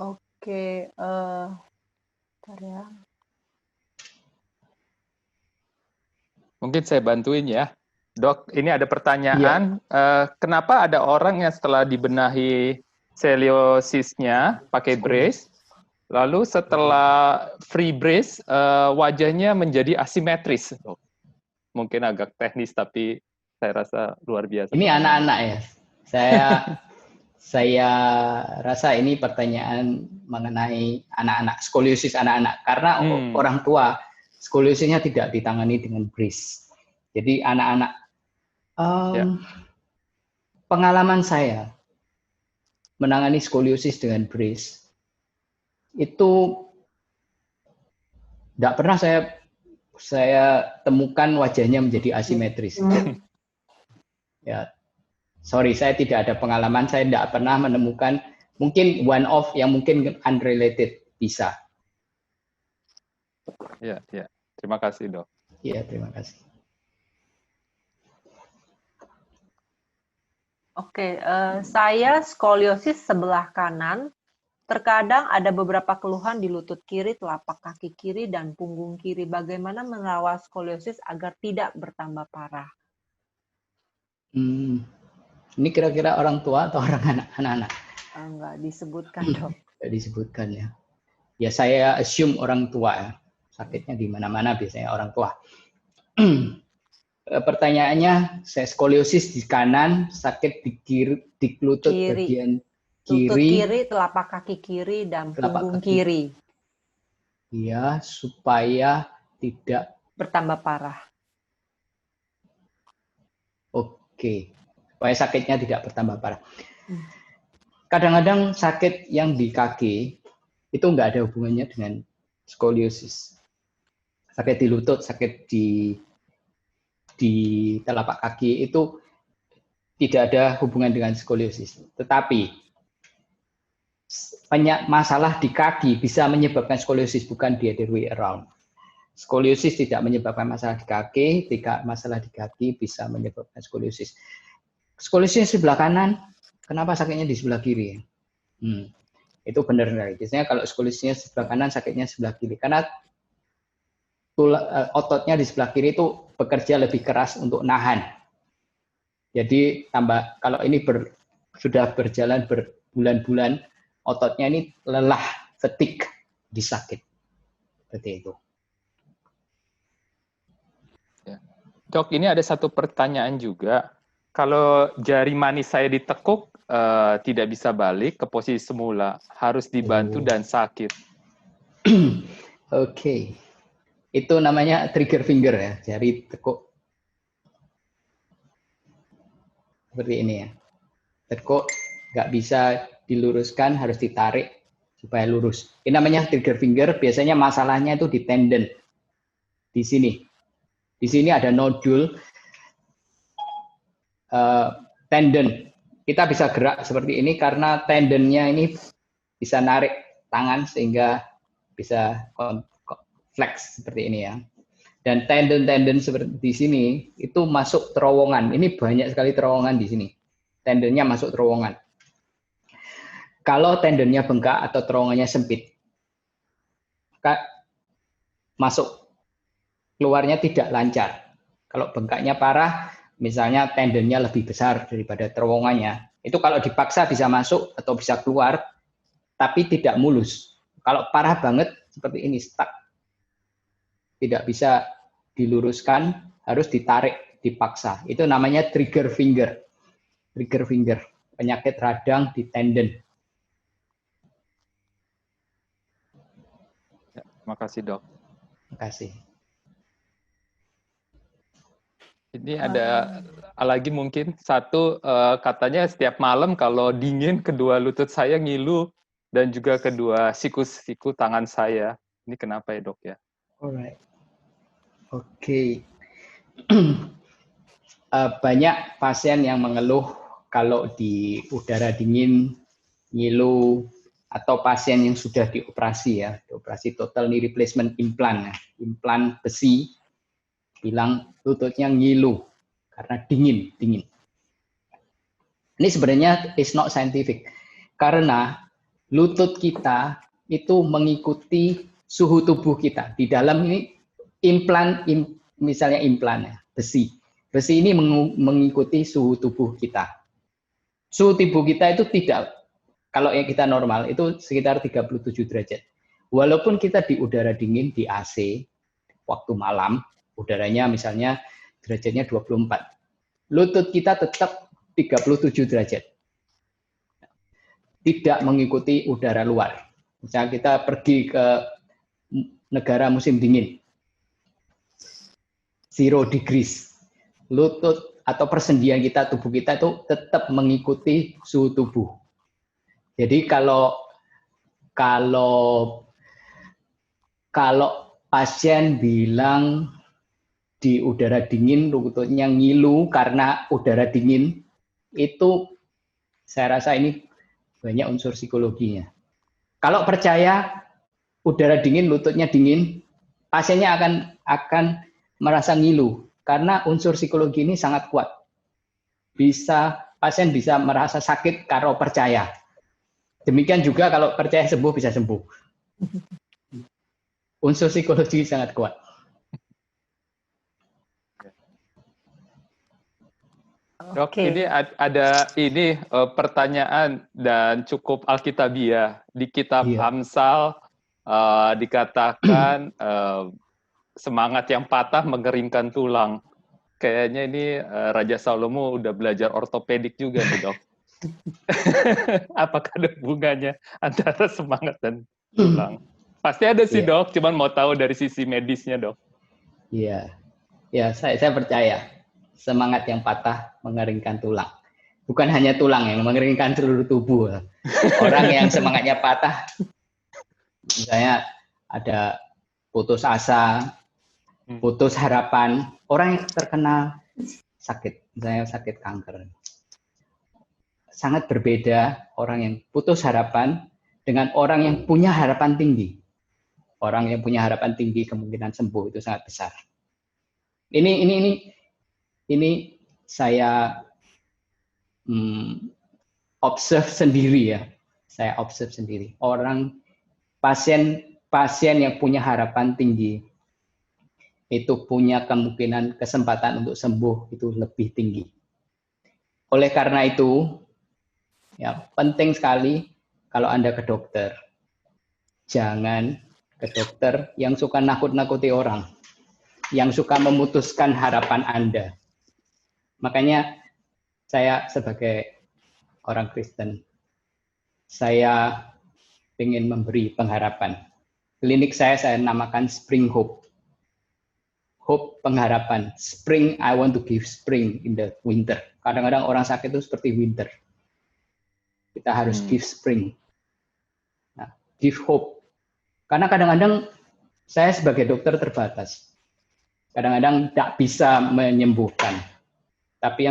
Oke, bentar ya. Mungkin saya bantuin ya. Dok, ini ada pertanyaan. Kenapa ada orang yang setelah dibenahi scoliosisnya pakai brace, lalu setelah free brace, wajahnya menjadi asimetris? Mungkin agak teknis, tapi saya rasa luar biasa. Ini anak-anak ya. Saya rasa ini pertanyaan mengenai anak-anak, skoliosis anak-anak. Karena orang tua, skoliosisnya tidak ditangani dengan brace. Jadi anak-anak, pengalaman saya menangani skoliosis dengan brace, itu Tidak pernah saya temukan wajahnya menjadi asimetris. Ya, sorry, saya tidak ada pengalaman. Saya tidak pernah menemukan, mungkin one off yang mungkin unrelated bisa. Ya, ya. Terima kasih, Dok. Ya, terima kasih. Oke, saya skoliosis sebelah kanan. Terkadang ada beberapa keluhan di lutut kiri, telapak kaki kiri, dan punggung kiri. Bagaimana merawat skoliosis agar tidak bertambah parah? Ini kira-kira orang tua atau orang anak-anak? Enggak disebutkan, Dok. Tidak disebutkan ya. Ya saya assume orang tua ya. Sakitnya di mana-mana biasanya orang tua. Pertanyaannya, saya skoliosis di kanan, sakit di kiri, di lutut bagian Lutut kiri, kiri, telapak kaki kiri, dan punggung kiri. Ya, supaya tidak bertambah parah. Oke, supaya sakitnya tidak bertambah parah. Kadang-kadang sakit yang di kaki itu nggak ada hubungannya dengan skoliosis. Sakit di lutut, sakit di telapak kaki itu tidak ada hubungan dengan skoliosis. Tetapi masalah di kaki bisa menyebabkan skoliosis, bukan the other way around. Skoliosis tidak menyebabkan masalah di kaki, masalah di kaki bisa menyebabkan skoliosis. Skoliosis sebelah kanan, kenapa sakitnya di sebelah kiri? Itu benar. Biasanya kalau skoliosis sebelah kanan, sakitnya sebelah kiri. Karena ototnya di sebelah kiri itu bekerja lebih keras untuk nahan. Jadi kalau ini sudah berjalan berbulan-bulan, ototnya ini lelah, fatigue, disakit. Seperti itu. Ya. Dok, ini ada satu pertanyaan juga. Kalau jari manis saya ditekuk, tidak bisa balik ke posisi semula, harus dibantu dan sakit. Oke. Itu namanya trigger finger ya, jari tekuk. Seperti ini ya. Tekuk, nggak bisa diluruskan, harus ditarik supaya lurus. Ini namanya trigger finger, biasanya masalahnya itu di tendon. Di sini. Di sini ada nodul tendon. Kita bisa gerak seperti ini karena tendonnya ini bisa narik tangan sehingga bisa flex seperti ini ya. Dan tendon-tendon seperti di sini itu masuk terowongan. Ini banyak sekali terowongan di sini. Tendonnya masuk terowongan. Kalau tendonnya bengkak atau terowongannya sempit, maka masuk keluarnya tidak lancar. Kalau bengkaknya parah, misalnya tendonnya lebih besar daripada terowongannya, itu kalau dipaksa bisa masuk atau bisa keluar, tapi tidak mulus. Kalau parah banget seperti ini, stuck, tidak bisa diluruskan, harus ditarik, dipaksa. Itu namanya trigger finger. Trigger finger, penyakit radang di tendon. Ya, terima kasih, Dok. Terima kasih. Ini ada lagi mungkin satu, katanya setiap malam kalau dingin kedua lutut saya ngilu dan juga kedua siku tangan saya. Ini kenapa ya, Dok ya? Alright. Oke. Banyak pasien yang mengeluh kalau di udara dingin, ngilu, atau pasien yang sudah dioperasi ya, dioperasi total knee replacement implant, implan besi, bilang lututnya ngilu karena dingin. Ini sebenarnya is not scientific karena lutut kita itu mengikuti suhu tubuh kita. Di dalam ini misalnya implan ya, besi ini mengikuti suhu tubuh kita. Suhu tubuh kita itu tidak, kalau yang kita normal itu sekitar 37 derajat. Walaupun kita di udara dingin, di AC, waktu malam, udaranya misalnya derajatnya 24. Lutut kita tetap 37 derajat. Tidak mengikuti udara luar. Misalnya kita pergi ke negara musim dingin, 0 degrees. Lutut atau persendian kita, tubuh kita itu tetap mengikuti suhu tubuh. Jadi kalau pasien bilang di udara dingin lututnya ngilu karena udara dingin, itu saya rasa ini banyak unsur psikologinya. Kalau percaya udara dingin, lututnya dingin, pasiennya akan merasa ngilu karena unsur psikologi ini sangat kuat. Pasien bisa merasa sakit kalau percaya. Demikian juga kalau percaya sembuh bisa sembuh. Unsur psikologi sangat kuat. Dok, ini ada pertanyaan dan cukup alkitabiah. Di kitab Amsal dikatakan semangat yang patah mengeringkan tulang. Kayaknya ini Raja Salomo udah belajar ortopedik juga nih, Dok. Apakah ada hubungannya antara semangat dan tulang? Pasti ada sih, Dok. Cuman mau tahu dari sisi medisnya, Dok. Iya, ya saya percaya semangat yang patah mengeringkan tulang. Bukan hanya tulang yang mengeringkan seluruh tubuh. Orang yang semangatnya patah, misalnya ada putus asa, putus harapan, orang yang terkena sakit, misalnya sakit kanker. Sangat berbeda orang yang putus harapan dengan orang yang punya harapan tinggi. Orang yang punya harapan tinggi kemungkinan sembuh itu sangat besar. Ini saya observe sendiri ya. Saya observe sendiri. Pasien yang punya harapan tinggi itu punya kemungkinan kesempatan untuk sembuh itu lebih tinggi. Oleh karena itu, ya penting sekali kalau Anda ke dokter, jangan ke dokter yang suka nakut-nakuti orang, yang suka memutuskan harapan Anda. Makanya saya sebagai orang Kristen, saya ingin memberi pengharapan. Klinik saya namakan Spring Hope. Hope pengharapan. Spring, I want to give spring in the winter. Kadang-kadang orang sakit itu seperti winter. Kita harus give spring. Nah, give hope. Karena kadang-kadang saya sebagai dokter terbatas. Kadang-kadang tidak bisa menyembuhkan. Tapi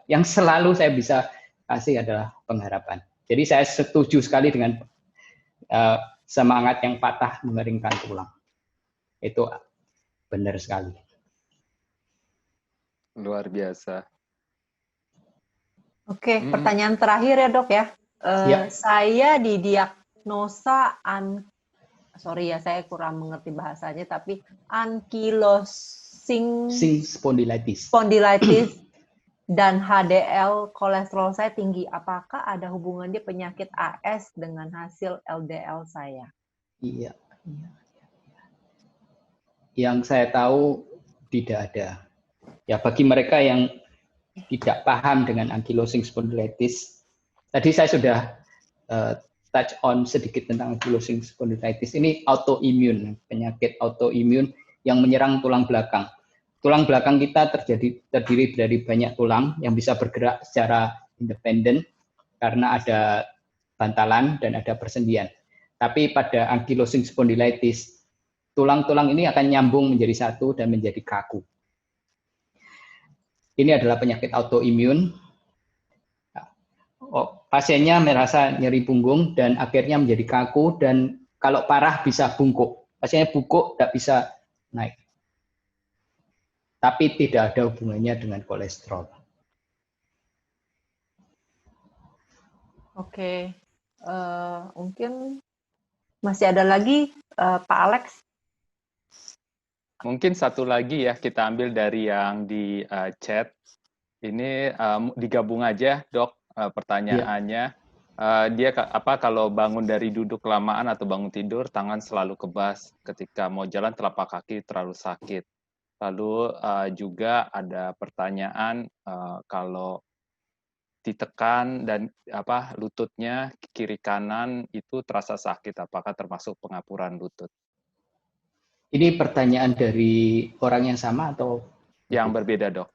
yang selalu saya bisa kasih adalah pengharapan. Jadi saya setuju sekali dengan semangat yang patah mengeringkan tulang. Itu benar sekali. Luar biasa. Oke, pertanyaan terakhir ya, Dok ya. Saya didiagnosa sorry ya, saya kurang mengerti bahasanya, tapi ankylosing spondylitis dan HDL kolesterol saya tinggi. Apakah ada hubungannya penyakit AS dengan hasil LDL saya? Iya. Yang saya tahu tidak ada. Ya, bagi mereka yang tidak paham dengan ankylosing spondylitis, tadi saya sudah touch on sedikit tentang ankylosing spondylitis. Ini autoimun, penyakit autoimun yang menyerang tulang belakang. Tulang belakang kita terdiri dari banyak tulang yang bisa bergerak secara independen karena ada bantalan dan ada persendian. Tapi pada ankylosing spondylitis, tulang-tulang ini akan nyambung menjadi satu dan menjadi kaku. Ini adalah penyakit autoimun. Pasiennya merasa nyeri punggung dan akhirnya menjadi kaku dan kalau parah bisa bungkuk. Pasiennya bungkuk, tidak bisa naik. Tapi tidak ada hubungannya dengan kolesterol. Oke, mungkin masih ada lagi Pak Alex. Mungkin satu lagi ya kita ambil dari yang di chat. Ini digabung aja, Dok, pertanyaannya. Dia kalau bangun dari duduk kelamaan atau bangun tidur, tangan selalu kebas. Ketika mau jalan telapak kaki terlalu sakit. Lalu juga ada pertanyaan kalau ditekan dan lututnya kiri kanan itu terasa sakit, apakah termasuk pengapuran lutut? Ini pertanyaan dari orang yang sama atau yang berbeda, Dok?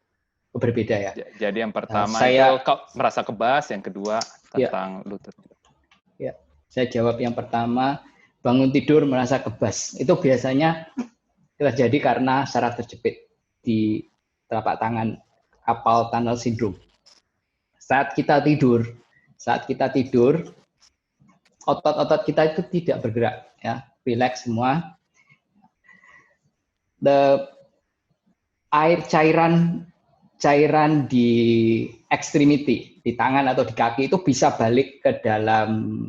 Berbeda ya. Jadi yang pertama itu merasa kebas, yang kedua tentang lutut. Ya, saya jawab yang pertama, bangun tidur merasa kebas. Itu biasanya terjadi karena saraf terjepit di telapak tangan, carpal tunnel syndrome. Saat kita tidur, otot-otot kita itu tidak bergerak, ya, relax semua. Cairan di extremity, di tangan atau di kaki itu bisa balik ke dalam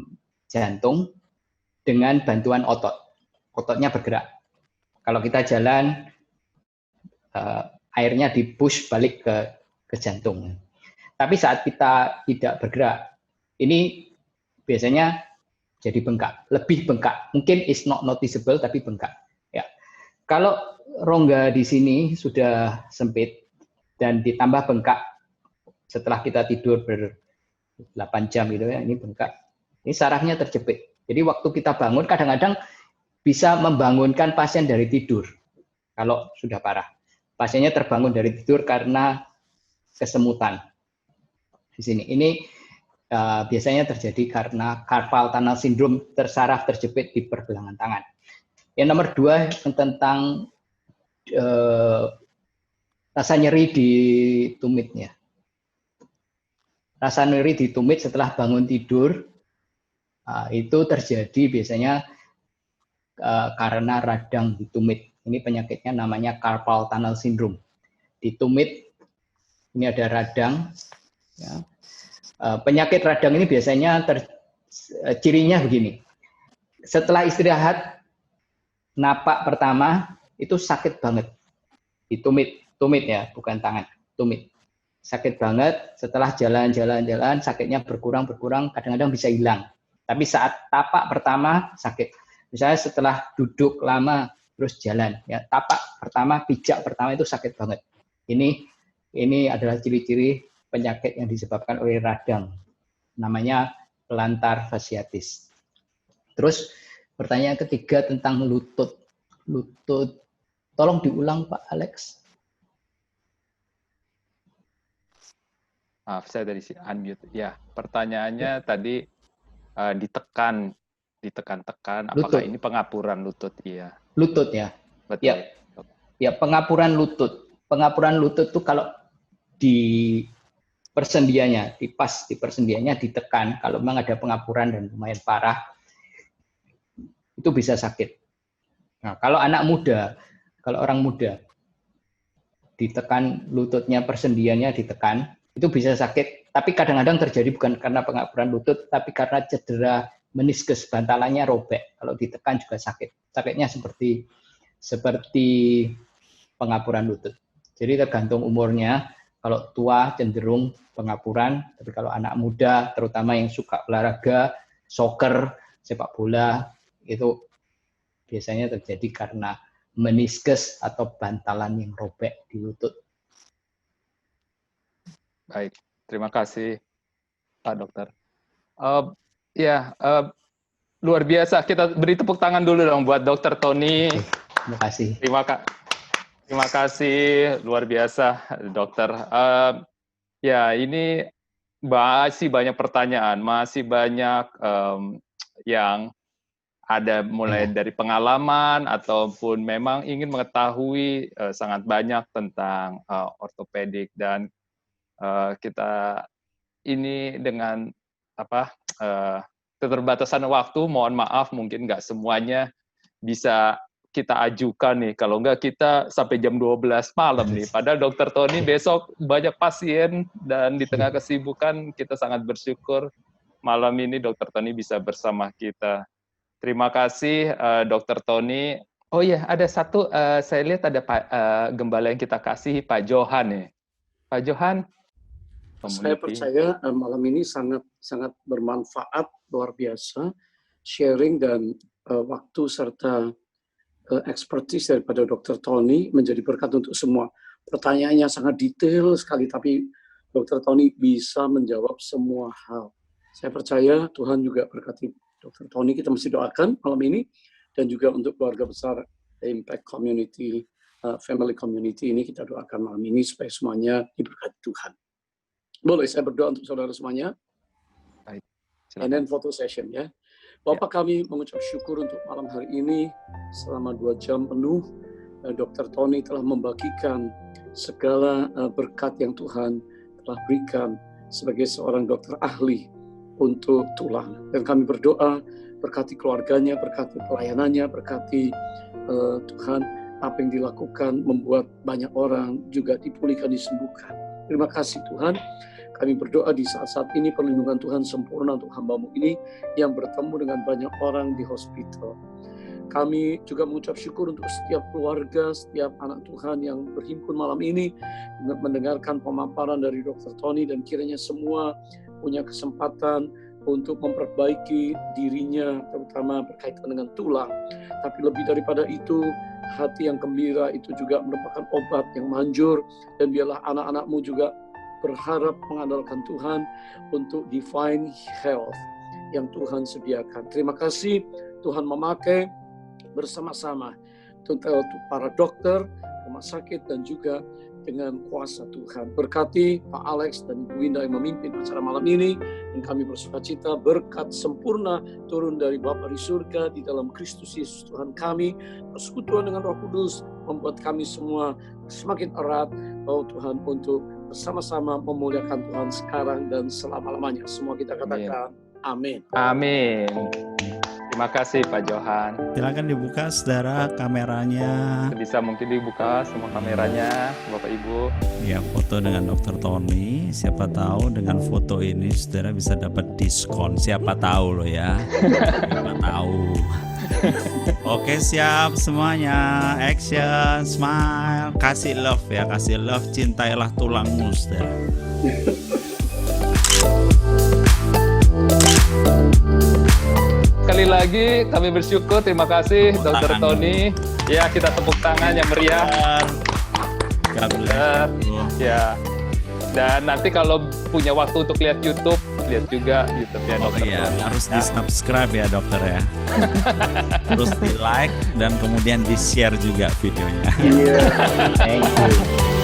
jantung dengan bantuan otot. Ototnya bergerak. Kalau kita jalan, airnya di-push balik ke jantung. Tapi saat kita tidak bergerak, ini biasanya jadi bengkak, lebih bengkak. Mungkin is not noticeable, tapi bengkak. Ya. Kalau rongga di sini sudah sempit dan ditambah bengkak setelah kita tidur 8 jam gitu ya, ini bengkak. Ini sarafnya terjepit. Jadi waktu kita bangun, kadang-kadang bisa membangunkan pasien dari tidur. Kalau sudah parah. Pasiennya terbangun dari tidur karena kesemutan. Di sini. Ini biasanya terjadi karena carpal tunnel syndrome, saraf terjepit di pergelangan tangan. Yang nomor 2 tentang rasa nyeri di tumitnya. Rasa nyeri di tumit setelah bangun tidur itu terjadi biasanya karena radang di tumit. Ini penyakitnya namanya carpal tunnel syndrome. Di tumit ini ada radang. Ya. Penyakit radang ini biasanya cirinya begini. Setelah istirahat, napak pertama itu sakit banget. Di tumit ya, bukan tangan, tumit. Sakit banget, setelah jalan-jalan, sakitnya berkurang, kadang-kadang bisa hilang. Tapi saat tapak pertama sakit. Misalnya setelah duduk lama, terus jalan. Ya, tapak pertama, pijak pertama itu sakit banget. Ini adalah ciri-ciri penyakit yang disebabkan oleh radang. Namanya plantar fasciitis. Terus pertanyaan ketiga tentang lutut. Lutut, tolong diulang Pak Alex. Maaf, saya dari unmute. Ya, pertanyaannya tadi ditekan-tekan. Apakah ini pengapuran lutut? Iya. Lutut ya. Betul. Ya, pengapuran lutut. Pengapuran lutut itu kalau di persendiannya, di persendiannya ditekan, kalau memang ada pengapuran dan lumayan parah, itu bisa sakit. Nah, kalau orang muda, ditekan lututnya, persendiannya ditekan, itu bisa sakit. Tapi kadang-kadang terjadi bukan karena pengapuran lutut, tapi karena cedera meniskus, bantalannya robek. Kalau ditekan juga sakit. Sakitnya seperti pengapuran lutut. Jadi tergantung umurnya. Kalau tua cenderung pengapuran, tapi kalau anak muda, terutama yang suka olahraga, soccer, sepak bola, itu biasanya terjadi karena meniskus atau bantalan yang robek di lutut. Baik, terima kasih Pak Dokter. Luar biasa. Kita beri tepuk tangan dulu dong buat Dokter Tony. Terima kasih. Terima kasih, luar biasa, Dokter. Ya, ini masih banyak pertanyaan, masih banyak yang ada mulai dari pengalaman ataupun memang ingin mengetahui sangat banyak tentang ortopedik, dan kita ini dengan keterbatasan waktu, mohon maaf mungkin nggak semuanya bisa kita ajukan nih, kalau enggak kita sampai jam 12 malam nih. Padahal Dokter Tony besok banyak pasien dan di tengah kesibukan kita sangat bersyukur malam ini Dokter Tony bisa bersama kita. Terima kasih Dokter Tony. Oh iya, ada satu, saya lihat ada gembala yang kita kasih, Pak Johan nih. Pak Johan. Saya percaya malam ini sangat bermanfaat, luar biasa, sharing dan waktu serta expertise daripada Dr. Tony menjadi berkat untuk semua. Pertanyaannya sangat detail sekali, tapi Dr. Tony bisa menjawab semua hal. Saya percaya Tuhan juga berkati Dr. Tony. Kita mesti doakan malam ini, dan juga untuk keluarga besar Impact Community, Family Community ini kita doakan malam ini supaya semuanya diberkati Tuhan. Boleh saya berdoa untuk saudara semuanya? Baik. And then photo session ya. Bapak, kami mengucap syukur untuk malam hari ini selama 2 jam penuh. Dr. Tony telah membagikan segala berkat yang Tuhan telah berikan sebagai seorang dokter ahli untuk tulang. Dan kami berdoa, berkati keluarganya, berkati pelayanannya, berkati Tuhan, apa yang dilakukan membuat banyak orang juga dipulihkan, disembuhkan. Terima kasih Tuhan. Kami berdoa di saat-saat ini perlindungan Tuhan sempurna untuk hamba-Mu ini yang bertemu dengan banyak orang di hospital. Kami juga mengucap syukur untuk setiap keluarga, setiap anak Tuhan yang berhimpun malam ini mendengarkan pemaparan dari Dr. Tony, dan kiranya semua punya kesempatan untuk memperbaiki dirinya, terutama berkaitan dengan tulang. Tapi lebih daripada itu, hati yang gembira itu juga merupakan obat yang manjur, dan biarlah anak-anak-Mu juga berharap mengandalkan Tuhan untuk divine health yang Tuhan sediakan. Terima kasih Tuhan memakai bersama-sama untuk para dokter, rumah sakit, dan juga dengan kuasa Tuhan. Berkati Pak Alex dan Ibu Winda yang memimpin acara malam ini, dan kami bersukacita berkat sempurna turun dari Bapa di surga di dalam Kristus Yesus Tuhan kami. Persekutuan dengan Roh Kudus membuat kami semua semakin erat, oh Tuhan, untuk bersama-sama memuliakan Tuhan sekarang dan selama-lamanya. Semua kita katakan amin. Amin. Terima kasih Pak Johan. Silakan dibuka saudara kameranya. Bisa mungkin dibuka semua kameranya, Bapak Ibu. Ya, foto dengan Dr. Tony. Siapa tahu dengan foto ini saudara bisa dapat diskon. Siapa tahu loh ya. Siapa tahu. Oke, siap semuanya. Action, smile, kasih love ya, kasih love, cintailah tulangmu saudara. Sekali lagi kami bersyukur, terima kasih Dr. Tony. Ya, kita tepuk tangan yang meriah. Ya. Dan nanti kalau punya waktu untuk lihat YouTube, lihat juga YouTube-nya Dr. Iya, Tony. harus di-subscribe ya dokter ya. Terus di-like dan kemudian di-share juga videonya. Thank you.